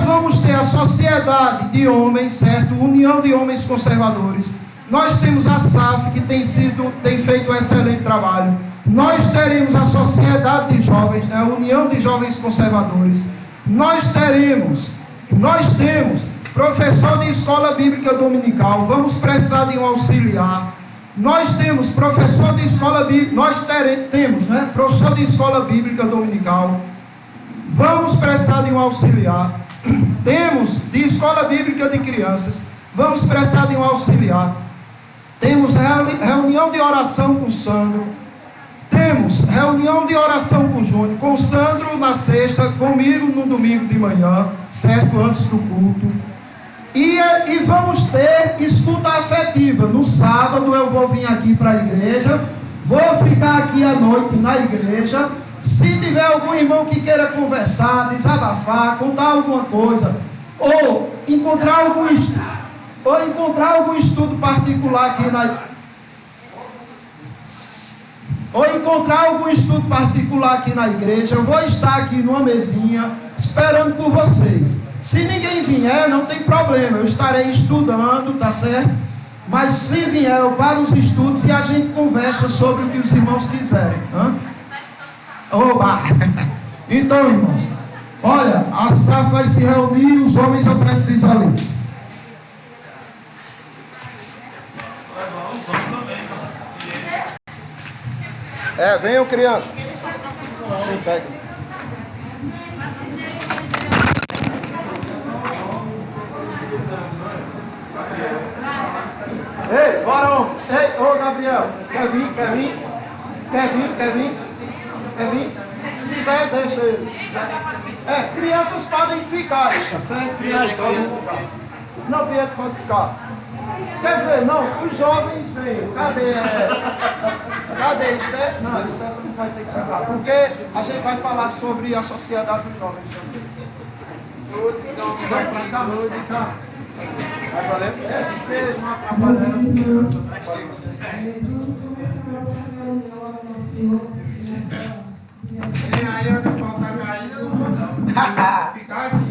A: vamos ter a sociedade de homens, certo? União de Homens Conservadores. Nós temos a SAF, que tem feito um excelente trabalho. Nós teremos a Sociedade de Jovens, né? A União de Jovens Conservadores. Nós temos professor de escola bíblica dominical. Vamos precisar de um auxiliar. Nós temos professor de escola bíblica. Né? Professor de escola bíblica dominical. Vamos precisar de um auxiliar. Temos de escola bíblica de crianças. Vamos precisar de um auxiliar. Temos reunião de oração com o Sandro. Temos reunião de oração com o Júnior, com o Sandro na sexta, comigo no domingo de manhã, certo? Antes do culto. E vamos ter escuta afetiva. No sábado eu vou vir aqui para a igreja, vou ficar aqui à noite na igreja. Se tiver algum irmão que queira conversar, desabafar, contar alguma coisa, ou encontrar algum estudo particular aqui na igreja, eu vou estar aqui numa mesinha esperando por vocês. Se ninguém vier, não tem problema, eu estarei estudando, tá certo? Mas se vier, eu paro os estudos e a gente conversa sobre o que os irmãos quiserem. Oba! Então, irmãos, olha, a SAF vai se reunir, os homens eu preciso ali. Venham, crianças. Sim, pega. Ei, bora, homens. Ei, ô Gabriel, quer vir? Se quiser, deixa ele. Se quiser. Crianças podem ficar, tá certo? Não, Pietro pode ficar. Quer dizer, não, os jovens vêm. Cadê Esther? Não, Esther não vai ter que ficar. Porque a gente vai falar sobre a sociedade dos jovens também. Vai pra cá, tá? Vai valer? Uma
C: Aí eu não posso cair, eu não vou não. Ficar aqui.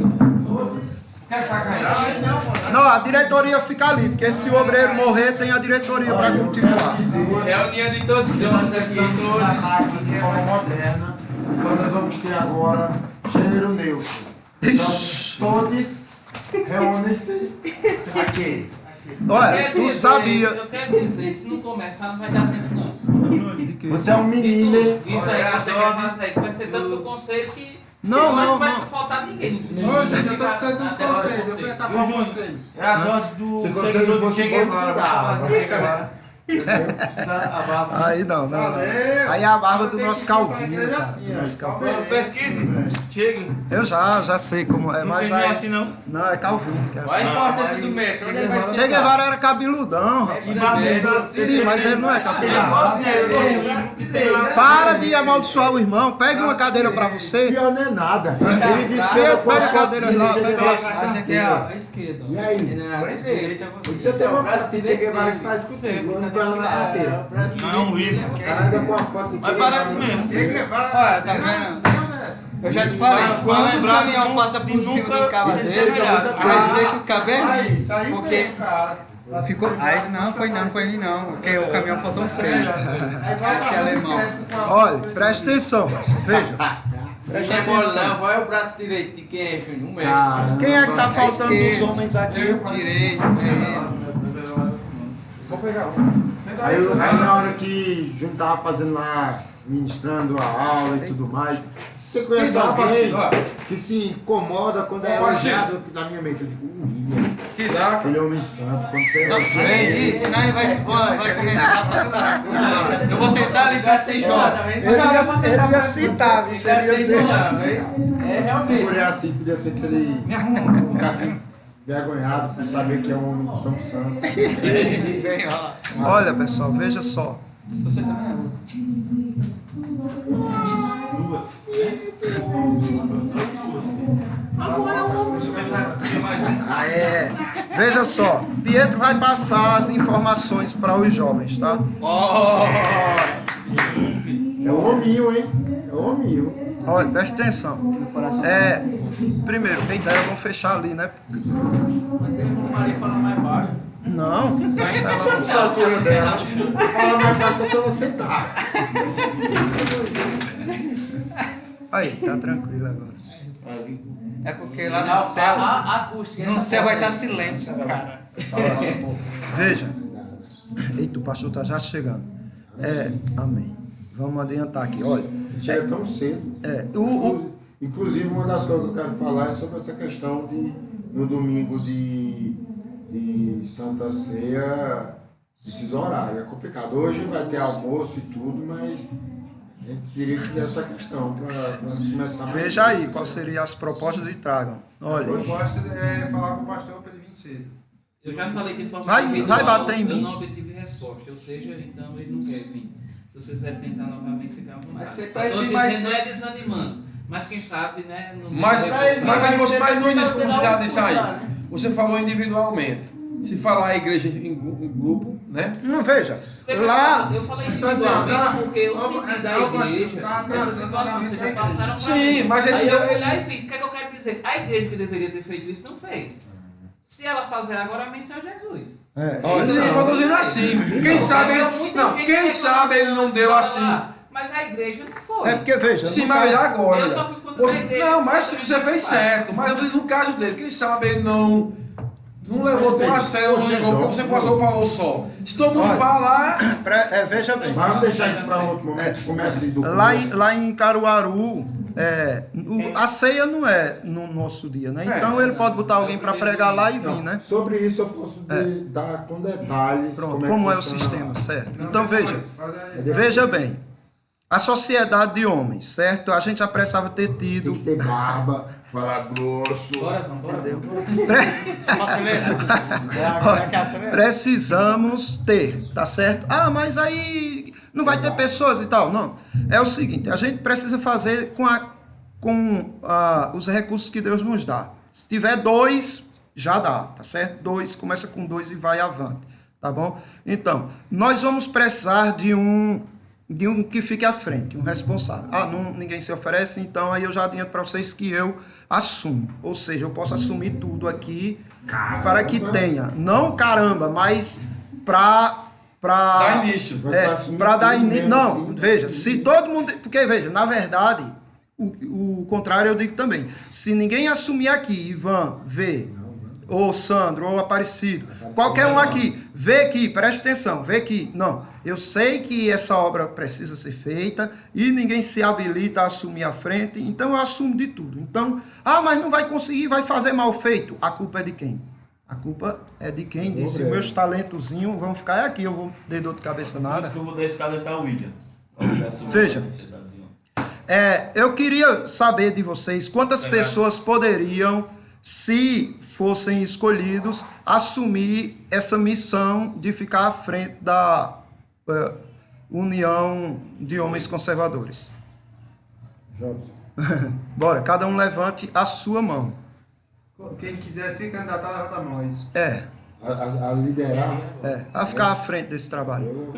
C: Quer ficar caindo?
A: Não, a diretoria fica ali, porque se o obreiro morrer, tem a diretoria para continuar.
B: Reunião de todos os homens aqui, todos.
D: De forma moderna, então nós vamos ter agora gênero neutro. Então, todos reúnem-se aqui.
A: Olha, tu sabia.
B: Eu quero dizer, se não começar, não vai dar tempo não.
D: Você é um menino.
B: Isso aí, você quer fazer, vai ser tanto conceito que
A: Não
B: vai faltar ninguém.
C: Hoje eu estou precisando dos conselhos, eu pensava para você.
E: É a sorte do
D: Se você não fosse bom, se dava.
A: Aí não. Aí é a barba do nosso Calvinho, cara. Nosso Calvinho.
E: Pesquise, chegue.
A: Eu já sei como é, mas
E: Não é
A: aí...
E: assim não.
A: Não, é Calvinho. Que é
B: Olha a
A: assim.
B: importância do mestre, onde ele vai
A: Che Guevara era cabeludão, rapaz. Sim, mas ele não é cabeludão. Para de amaldiçoar o irmão. Pegue uma cadeira pra você.
D: Pior não é nada. Ele disse que eu
A: Pega a cadeira lá, pega lá.
E: Essa aqui é a esquerda.
D: E aí? Você tem uma foto de Che Guevara que faz contigo, onde vai lá na carteira.
E: Não é um William.
D: Caramba, com a foto de Che
E: Mas parece mesmo.
C: Olha, tá vendo?
F: Eu já te falei, quando o caminhão passa por cima do cabo às vezes, vai dizer que o cabo é
C: Aí, saiu
F: porque
C: bem, cara.
F: ficou. Aí não foi não, porque o caminhão faltou um freio. Esse alemão.
A: Olha, presta atenção, moça. Veja.
B: Presta atenção. Vai o braço direito de quem é, Júnior? Um mestre.
A: Quem é que tá faltando dos homens aqui?
F: Direito,
C: Vou pegar um.
D: Aí na hora que Júnior tava fazendo lá, ministrando a aula e tudo mais, se você conhece alguém que se incomoda quando é elogiado na minha mente, eu digo, William,
C: Que dá,
D: ele é homem santo, quando você
F: Vem, senão ele vai começar a fazer. Eu vou sentar ali perto de Jó.
A: Ele ia citar, você ia dizer.
B: É
D: se
B: realmente.
D: mulher assim, podia ser que ele ficasse envergonhado por saber que é um homem tão santo.
F: Vem, ó lá.
A: Olha, pessoal, veja só.
F: Você também é.
A: Veja só, Pietro vai passar as informações para os jovens, tá?
D: É o hominho, hein? É o hominho.
A: Olha, presta atenção. Primeiro, eita, vamos fechar ali, né?
B: O marido fala mais baixo.
A: Não, deixa ela lá.
D: Essa altura dela. Fala mais fácil se ela sentar.
A: Aí, tá tranquilo agora.
F: É porque lá no céu,
B: A acústica.
F: no céu vai estar silêncio, cara.
A: Veja. Eita, o pastor tá já chegando. Amém. Vamos adiantar aqui, olha.
D: Chega tão cedo. Inclusive, uma das coisas que eu quero falar é sobre essa questão de, no domingo de Santa Ceia, esses horários. É complicado. Hoje vai ter almoço e tudo, mas a gente teria que ter essa questão para começar mais
A: Veja
D: cedo.
A: aí quais seriam as propostas e tragam. Olha,
C: A proposta é falar com o pastor para ele vir cedo.
B: Eu já falei de forma
A: Vai
B: individual,
A: bater em
B: eu
A: mim.
B: não obtive resposta, ou seja, então ele não quer vir. Se vocês quiserem tentar novamente, ficar à vontade.
F: Mas você
B: Só
F: pede
B: tô
F: mais
B: dizendo, não é
F: cedo.
B: desanimando, mas quem sabe, né?
G: Mas no início, como você já disse aí, você falou individualmente. Se falar a igreja em grupo, né?
A: não veja. Lá,
B: Eu falei
C: Só
B: individualmente
C: dizer,
B: porque eu senti da igreja essas situações, vocês já passaram para
G: Sim,
B: mim.
G: mas
B: Aí eu fui lá e fiz. O que é que eu quero dizer? A igreja que deveria ter feito isso não fez. Se ela fazer agora, menção a Jesus.
A: olha,
G: Sim, mas eu tô dizendo assim. Quem sabe ele, não, quem sabe ele não deu assim.
B: Mas a igreja não foi.
A: é porque veja.
G: Sim,
A: no
G: mas
A: caso-
G: agora.
B: Eu só fui contra a igreja.
G: Não, mas você fez certo. Mas no caso dele, quem sabe ele não levou tão a sério, não ligou, porque você falou só. Se todo mundo
A: Olha.
G: falar.
A: veja bem.
D: Vamos deixar isso para outro momento. Comece do
A: Lá em Caruaru, a ceia não é no nosso dia, né? Então ele pode botar alguém para pregar lá e vir, né?
D: Sobre isso eu posso dar com detalhes
A: Pronto, como é o
D: funciona.
A: sistema, certo? Então veja bem. A sociedade de homens, certo? A gente já precisava ter
D: Tem
A: tido.
D: que ter barba, falar grosso.
B: Bora, vamos.
A: Precisamos ter, tá certo? Ah, mas aí não vai ter pessoas e tal. Não. É o seguinte, a gente precisa fazer com os recursos que Deus nos dá. Se tiver 2, já dá, tá certo? 2, começa com 2 e vai avante, tá bom? Então, nós vamos precisar de um que fique à frente, um responsável. Ninguém se oferece, então aí eu já adianto para vocês que eu assumo. Ou seja, eu posso assumir tudo aqui para que tenha. Não caramba, mas para
G: Dar início.
A: para dar início.
D: mesmo,
A: Não,
D: assim,
A: veja,
D: assim.
A: se todo mundo. Porque, veja, na verdade, o contrário eu digo também. Se ninguém assumir aqui, Ivan, vê, ou Sandro, ou Aparecido, qualquer um aqui, vê aqui, preste atenção, vê aqui. Não, eu sei que essa obra precisa ser feita e ninguém se habilita a assumir a frente, então eu assumo de tudo. Então, mas não vai conseguir, vai fazer mal feito. A culpa é de quem? A culpa é de quem disse, meus talentozinhos vão ficar aqui, eu vou ter dor de cabeça
E: Por
A: nada.
E: isso que eu vou dar esse talentar ao William.
A: Veja. Eu queria saber de vocês quantas pessoas poderiam, se fossem escolhidos, assumir essa missão de ficar à frente da União de Homens Conservadores. Bora, cada um levante a sua mão.
C: Quem quiser se candidatar, levanta a mão, é isso.
D: A liderar,
A: A ficar à frente desse trabalho.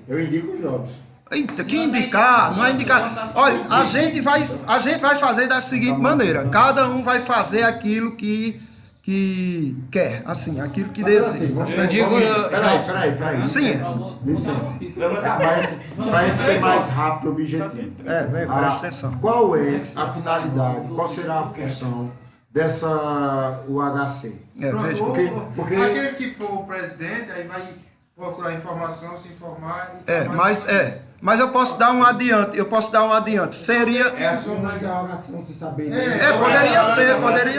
D: eu indico o Jobs.
A: Eita, que indicar, não é indicar. Olha, a gente vai fazer da seguinte maneira: cada um vai fazer aquilo que quer, assim, aquilo que deseja. Tá certo?
D: Peraí.
A: Sim.
D: Licença. Para gente ser mais rápido e objetivo.
A: Presta atenção.
D: Qual é a finalidade, qual será a função dessa UHC?
A: Veja.
D: Porque
C: Aquele que for o presidente, aí vai procurar informação, se informar. E
A: Mas eu posso dar um adiante. Seria.
D: é a sua da UHC, não se saber.
A: Poderia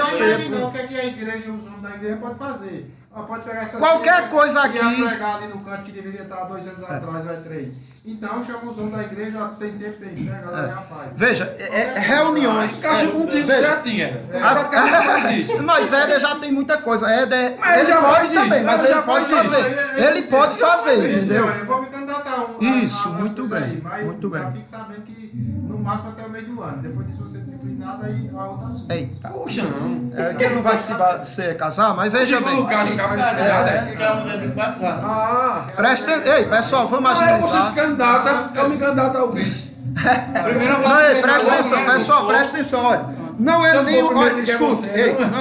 A: ser.
C: O que é que a igreja, os homens da igreja pode fazer? Pode pegar essa
A: Qualquer coisa aqui.
C: E pregar ali no canto que deveria estar 2 anos atrás, vai 3. Então chama os homens da igreja, já tem tempo, né? A galera já faz.
A: Veja, reuniões.
G: Caixa contigo
A: veja.
G: certinho, faz isso.
A: Mas Éder já tem muita coisa. Éder,
G: Mas
A: ele
G: já
A: pode
G: faz
A: também,
G: isso,
A: mas
G: mas
A: ele
G: já
A: pode
G: faz isso.
A: fazer. Ele pode fazer, entendeu?
C: Eu vou me candidatar
A: Isso,
C: a
A: muito
C: coisas
A: bem,
C: aí, mas
A: muito
C: já
A: bem.
C: fique sabendo que no máximo até o meio do ano. Depois disso você disciplinado, aí a outra assunto.
A: Eita.
G: Puxa, não.
A: Que ele não vai se casar, mas veja
G: Segundo
A: bem.
G: caso, o cara vai se cuidar, né?
E: Cada um deve batizar.
G: Ah.
A: Ei, pessoal, vamos
G: Você se
A: agilizar.
G: candidata, eu me candidato ao vice.
E: Primeiro
A: Não, ei, presta atenção, pessoal, presta atenção, olha. Não é
G: Se eu
A: nenhum.
G: for
A: Olha,
G: primeiro que é
A: escute,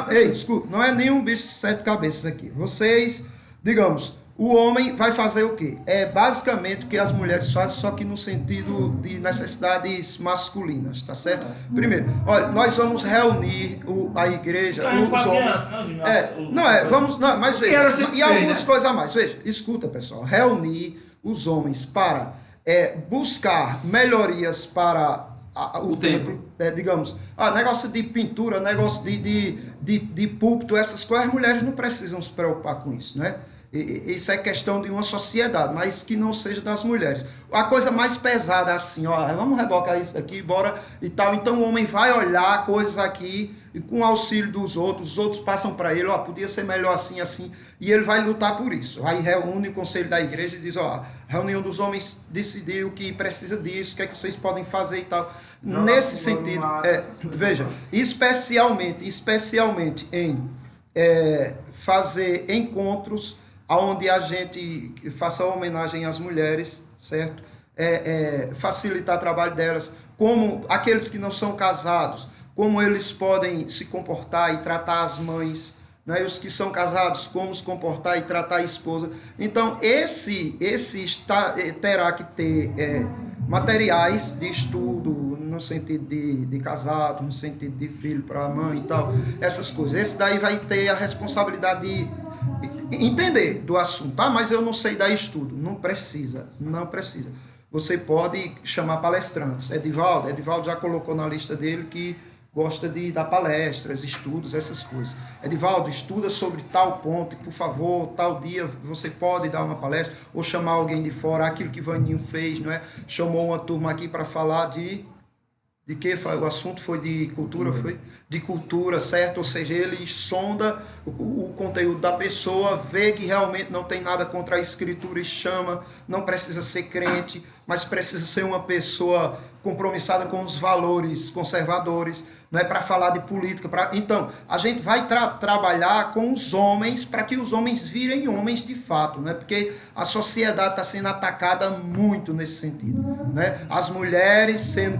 G: você,
A: escute, não é nenhum bicho de 7 cabeças aqui. Vocês, digamos, o homem vai fazer o quê? É basicamente o que as mulheres fazem, só que no sentido de necessidades masculinas, tá certo? Primeiro, olha, nós vamos reunir a igreja, os homens. Mas veja, e algumas coisas a mais. Veja, escuta, pessoal, reunir os homens para buscar melhorias para o templo, digamos, negócio de pintura, negócio de púlpito, essas coisas, as mulheres não precisam se preocupar com isso, né? Isso é questão de uma sociedade, mas que não seja das mulheres. A coisa mais pesada assim, ó, vamos rebocar isso aqui, bora e tal. Então o homem vai olhar coisas aqui e com o auxílio dos outros, os outros passam para ele, ó, podia ser melhor assim, assim, e ele vai lutar por isso. Aí reúne o conselho da igreja e diz, ó, a reunião dos homens decidiu que precisa disso, o que é que vocês podem fazer e tal. Nesse sentido, veja, especialmente em fazer encontros onde a gente faça homenagem às mulheres, certo? Facilitar o trabalho delas, como aqueles que não são casados, como eles podem se comportar e tratar as mães, né? E os que são casados, como se comportar e tratar a esposa. Então, esse terá que ter materiais de estudo, no sentido de casado, no sentido de filho para a mãe e tal, essas coisas. Esse daí vai ter a responsabilidade de entender do assunto, tá? Mas eu não sei dar estudo. Não precisa. Você pode chamar palestrantes. Edivaldo já colocou na lista dele que gosta de dar palestras, estudos, essas coisas. Edivaldo, estuda sobre tal ponto, e, por favor, tal dia você pode dar uma palestra, ou chamar alguém de fora, aquilo que Vaninho fez, não é? Chamou uma turma aqui para falar de que o assunto foi de cultura, foi de cultura, certo? Ou seja, ele sonda o conteúdo da pessoa, vê que realmente não tem nada contra a escritura e chama, não precisa ser crente, mas precisa ser uma pessoa compromissada com os valores conservadores, não é para falar de política. Então, a gente vai trabalhar com os homens para que os homens virem homens de fato, né? Porque a sociedade está sendo atacada muito nesse sentido, né? As mulheres sendo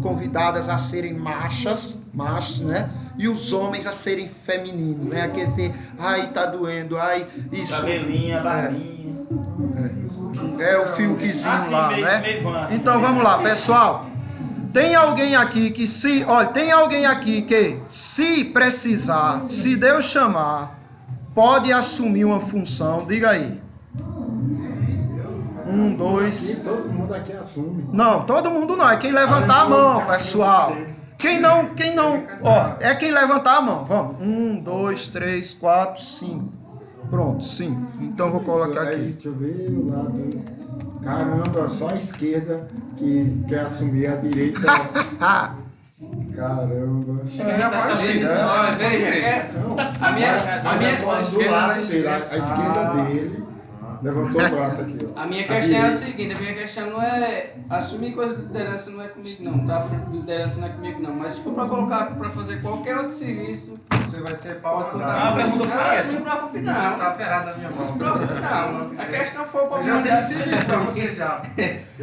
A: convidadas a serem machos, né? E os homens a serem femininos, né? Aquele ter, ai, tá doendo, ai, isso.
E: Cabelinha, barbinha.
A: O fioquezinho lá, né? Então vamos lá, pessoal. Tem alguém aqui que se precisar, se Deus chamar, pode assumir uma função. Diga aí. 1, 2.
D: Todo mundo aqui assume.
A: Não, todo mundo não. É quem levantar a mão, pessoal. Quem não, ó, é quem levantar a mão. Vamos. 1, 2, 3, 4, 5. Pronto, 5. Então vou colocar aqui.
D: Deixa eu ver o lado. Caramba, só a esquerda que quer assumir a direita. Caramba. A esquerda dele levantou o braço aqui, ó.
F: A minha questão é a seguinte, a minha questão não é assumir coisa de liderança, não é comigo não, tá? De liderança não é comigo não, mas se for pra colocar, pra fazer qualquer outro serviço,
C: você vai ser pau mandado.
E: A pergunta foi essa.
F: Não se preocupe não.
C: Você tá ferrado na minha mão.
F: Não se preocupe não. A questão foi pra
C: eu já
F: mandar
C: dei serviço pra você já.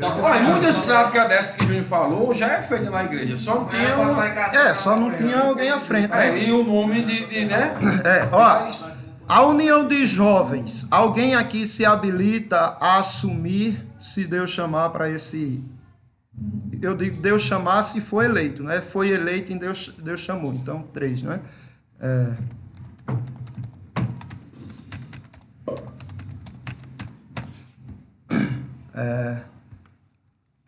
G: Olha, muitas práticas dessas que o Júnior falou já é feita na igreja. Só não tinha
A: só não tinha alguém à frente, né?
G: E o nome de né?
A: Ó. A união de jovens, alguém aqui se habilita a assumir se Deus chamar para esse... Eu digo Deus chamar se for eleito, né? Foi eleito e Deus chamou, então 3, né?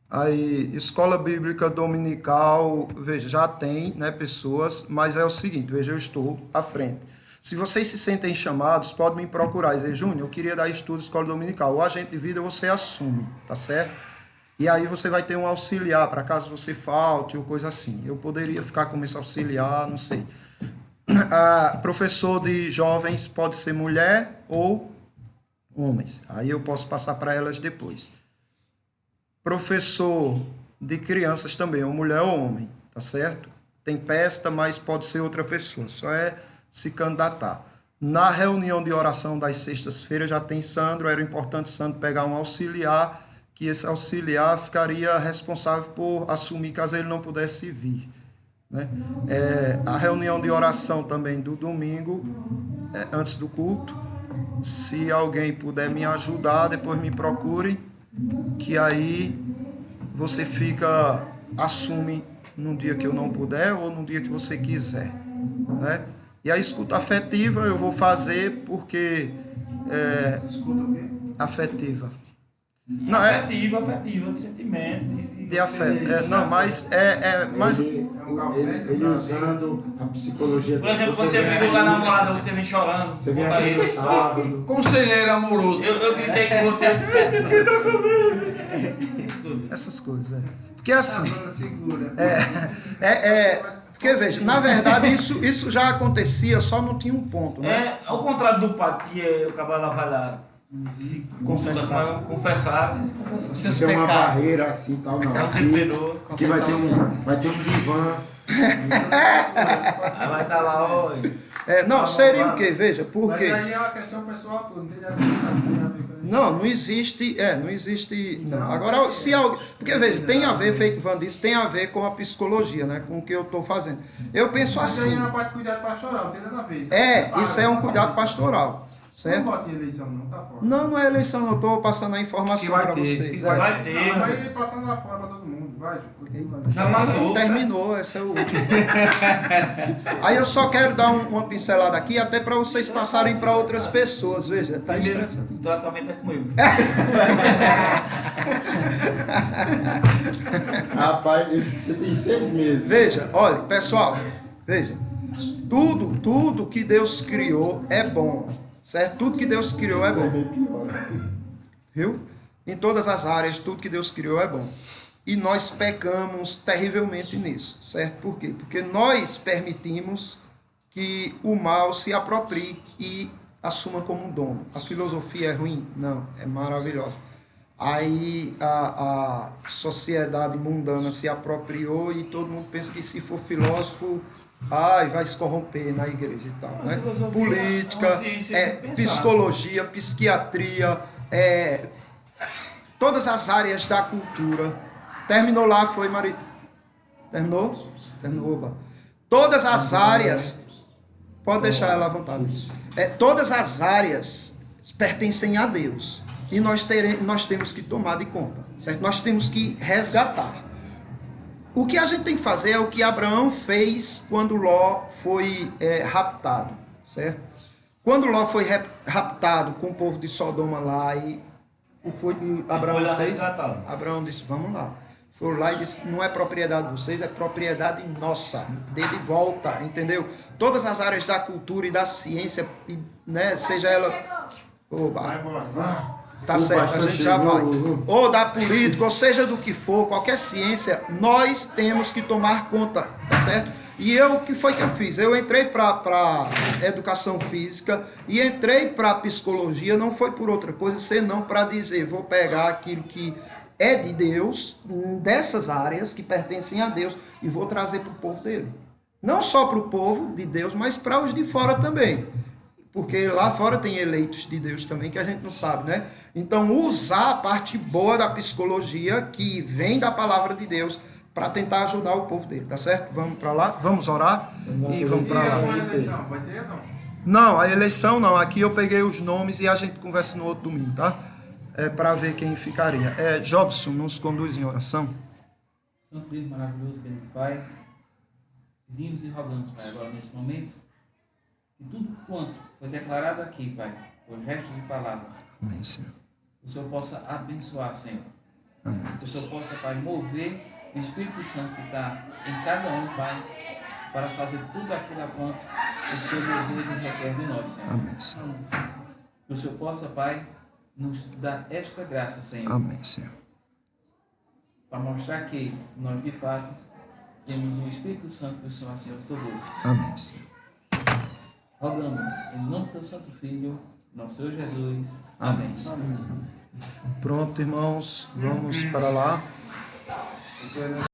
A: Aí, escola bíblica dominical, veja, já tem, né, pessoas, mas é o seguinte, veja, eu estou à frente. Se vocês se sentem chamados, podem me procurar e dizer, Júnior, eu queria dar estudo de escola dominical. O agente de vida você assume, tá certo? E aí você vai ter um auxiliar, para caso você falte ou coisa assim. Eu poderia ficar como esse auxiliar, não sei. Professor de jovens pode ser mulher ou homens. Aí eu posso passar para elas depois. Professor de crianças também, ou mulher ou homem, tá certo? Tem pesta, mas pode ser outra pessoa. Só é se candidatar. Na reunião de oração das sextas-feiras já tem Sandro, era importante Sandro pegar um auxiliar, que esse auxiliar ficaria responsável por assumir caso ele não pudesse vir, né? A reunião de oração também do domingo, antes do culto, se alguém puder me ajudar, depois me procure, que aí você assume num dia que eu não puder ou num dia que você quiser, né? E a escuta afetiva eu vou fazer porque...
C: Escuta o quê?
A: Afetiva. Não,
E: afetiva, de sentimento.
A: De afeto. Não, mas mas
D: Ele usando a psicologia.
E: Por exemplo, você vem com a namorada, você vem chorando.
D: Você vem aqui no sábado.
G: Conselheiro amoroso.
E: Eu gritei com você.
A: essas coisas. Porque assim.
F: Segura.
A: Porque veja, na verdade isso já acontecia, só não tinha um ponto, né?
E: Ao contrário do padre, que o cavalo vai lá se confessar.
F: Seus
D: Tem uma
F: pecados.
D: barreira assim tal, não.
E: É um
D: Aqui,
E: servidor.
D: aqui vai ter um divã.
E: Aí vai estar lá, olha.
A: Não, seria o quê? Veja, por
C: Mas
A: quê?
C: aí é uma questão pessoal toda, não tem nada a ver com isso.
A: Não existe. Não. Agora, se alguém. Porque veja, tem a ver, Fake Van disse, tem a ver com a psicologia, né? Com o que eu estou fazendo. Eu penso
C: Mas aí
A: assim.
C: é uma parte de cuidado pastoral, não tem nada a ver.
A: Isso é um cuidado pastoral.
C: Não
A: Certo?
C: bota em eleição, não, tá fora.
A: Não é eleição, eu estou passando a informação
G: Que vai
A: para
G: ter,
A: vocês.
E: Vai ter.
C: Não, vai passando lá fora pra todo mundo, vai.
E: Já passou.
A: Terminou, esse é o último. Aí eu só quero dar uma pincelada aqui, até para vocês passarem para outras pessoas, veja, tá
E: Primeiro,
A: estressante.
E: o tratamento é comigo.
D: Rapaz, você tem 6 meses.
A: Veja, olha, pessoal, veja, tudo que Deus criou é bom, certo? Tudo que Deus criou é
D: Você é
A: bom,
D: bem pior.
A: viu? Em todas as áreas, tudo que Deus criou é bom. E nós pecamos terrivelmente nisso, certo? Por quê? Porque nós permitimos que o mal se aproprie e assuma como um dono. A filosofia é ruim? Não, é maravilhosa. Aí a sociedade mundana se apropriou e todo mundo pensa que se for filósofo, vai se corromper na igreja e tal, né? Política,
E: é uma ciência de pensar.
A: psicologia, psiquiatria, todas as áreas da cultura. Terminou lá, foi, marido? Terminou? Terminou, oba. Todas as áreas, pode deixar ela à vontade. Todas as áreas pertencem a Deus. E nós temos que tomar de conta, certo? Nós temos que resgatar. O que a gente tem que fazer é o que Abraão fez quando Ló foi raptado, certo? Quando Ló foi raptado com o povo de Sodoma lá, e o que Abraão fez? Abraão disse, vamos lá. Foi lá e disse, não é propriedade de vocês, é propriedade nossa. Dê de volta, entendeu? Todas as áreas da cultura e da ciência, né, seja ela...
D: Vai embora.
A: Tá certo, a gente já vai. Ou da política, ou seja do que for, qualquer ciência, nós temos que tomar conta, tá certo? E o que foi que eu fiz? Eu entrei para educação física e entrei para psicologia, não foi por outra coisa, senão para dizer, vou pegar aquilo que é de Deus, dessas áreas que pertencem a Deus, e vou trazer para o povo dele. Não só para o povo de Deus, mas para os de fora também. Porque lá fora tem eleitos de Deus também, que a gente não sabe, né? Então, usar a parte boa da psicologia, que vem da palavra de Deus, para tentar ajudar o povo dele, tá certo? Vamos para lá, vamos orar e vamos para lá.
C: a eleição, vai ter ou não?
A: Não, a eleição não. Aqui eu peguei os nomes e a gente conversa no outro domingo, tá? Para ver quem ficaria. Jobson, nos conduz em oração.
B: Santo Deus maravilhoso, bendito Pai, pedimos e rogamos, Pai, agora nesse momento, que tudo quanto foi declarado aqui, Pai, por gestos de palavras,
A: Amém, Senhor.
B: o Senhor possa abençoar, Senhor.
A: Amém.
B: Que o Senhor possa, Pai, mover o Espírito Santo que está em cada um, Pai, para fazer tudo aquilo a quanto o Senhor deseja e requer de nós, Senhor.
A: Amém, Senhor.
B: Que o Senhor possa, Pai, nos dar esta graça, Senhor,
A: Amém, Senhor.
B: para mostrar que nós, de fato, temos um Espírito Santo que o Senhor assim otorgou.
A: Amém, Senhor.
B: Rogamos, em nome do teu Santo Filho, nosso Senhor Jesus.
A: Amém. Pronto, irmãos, vamos para lá.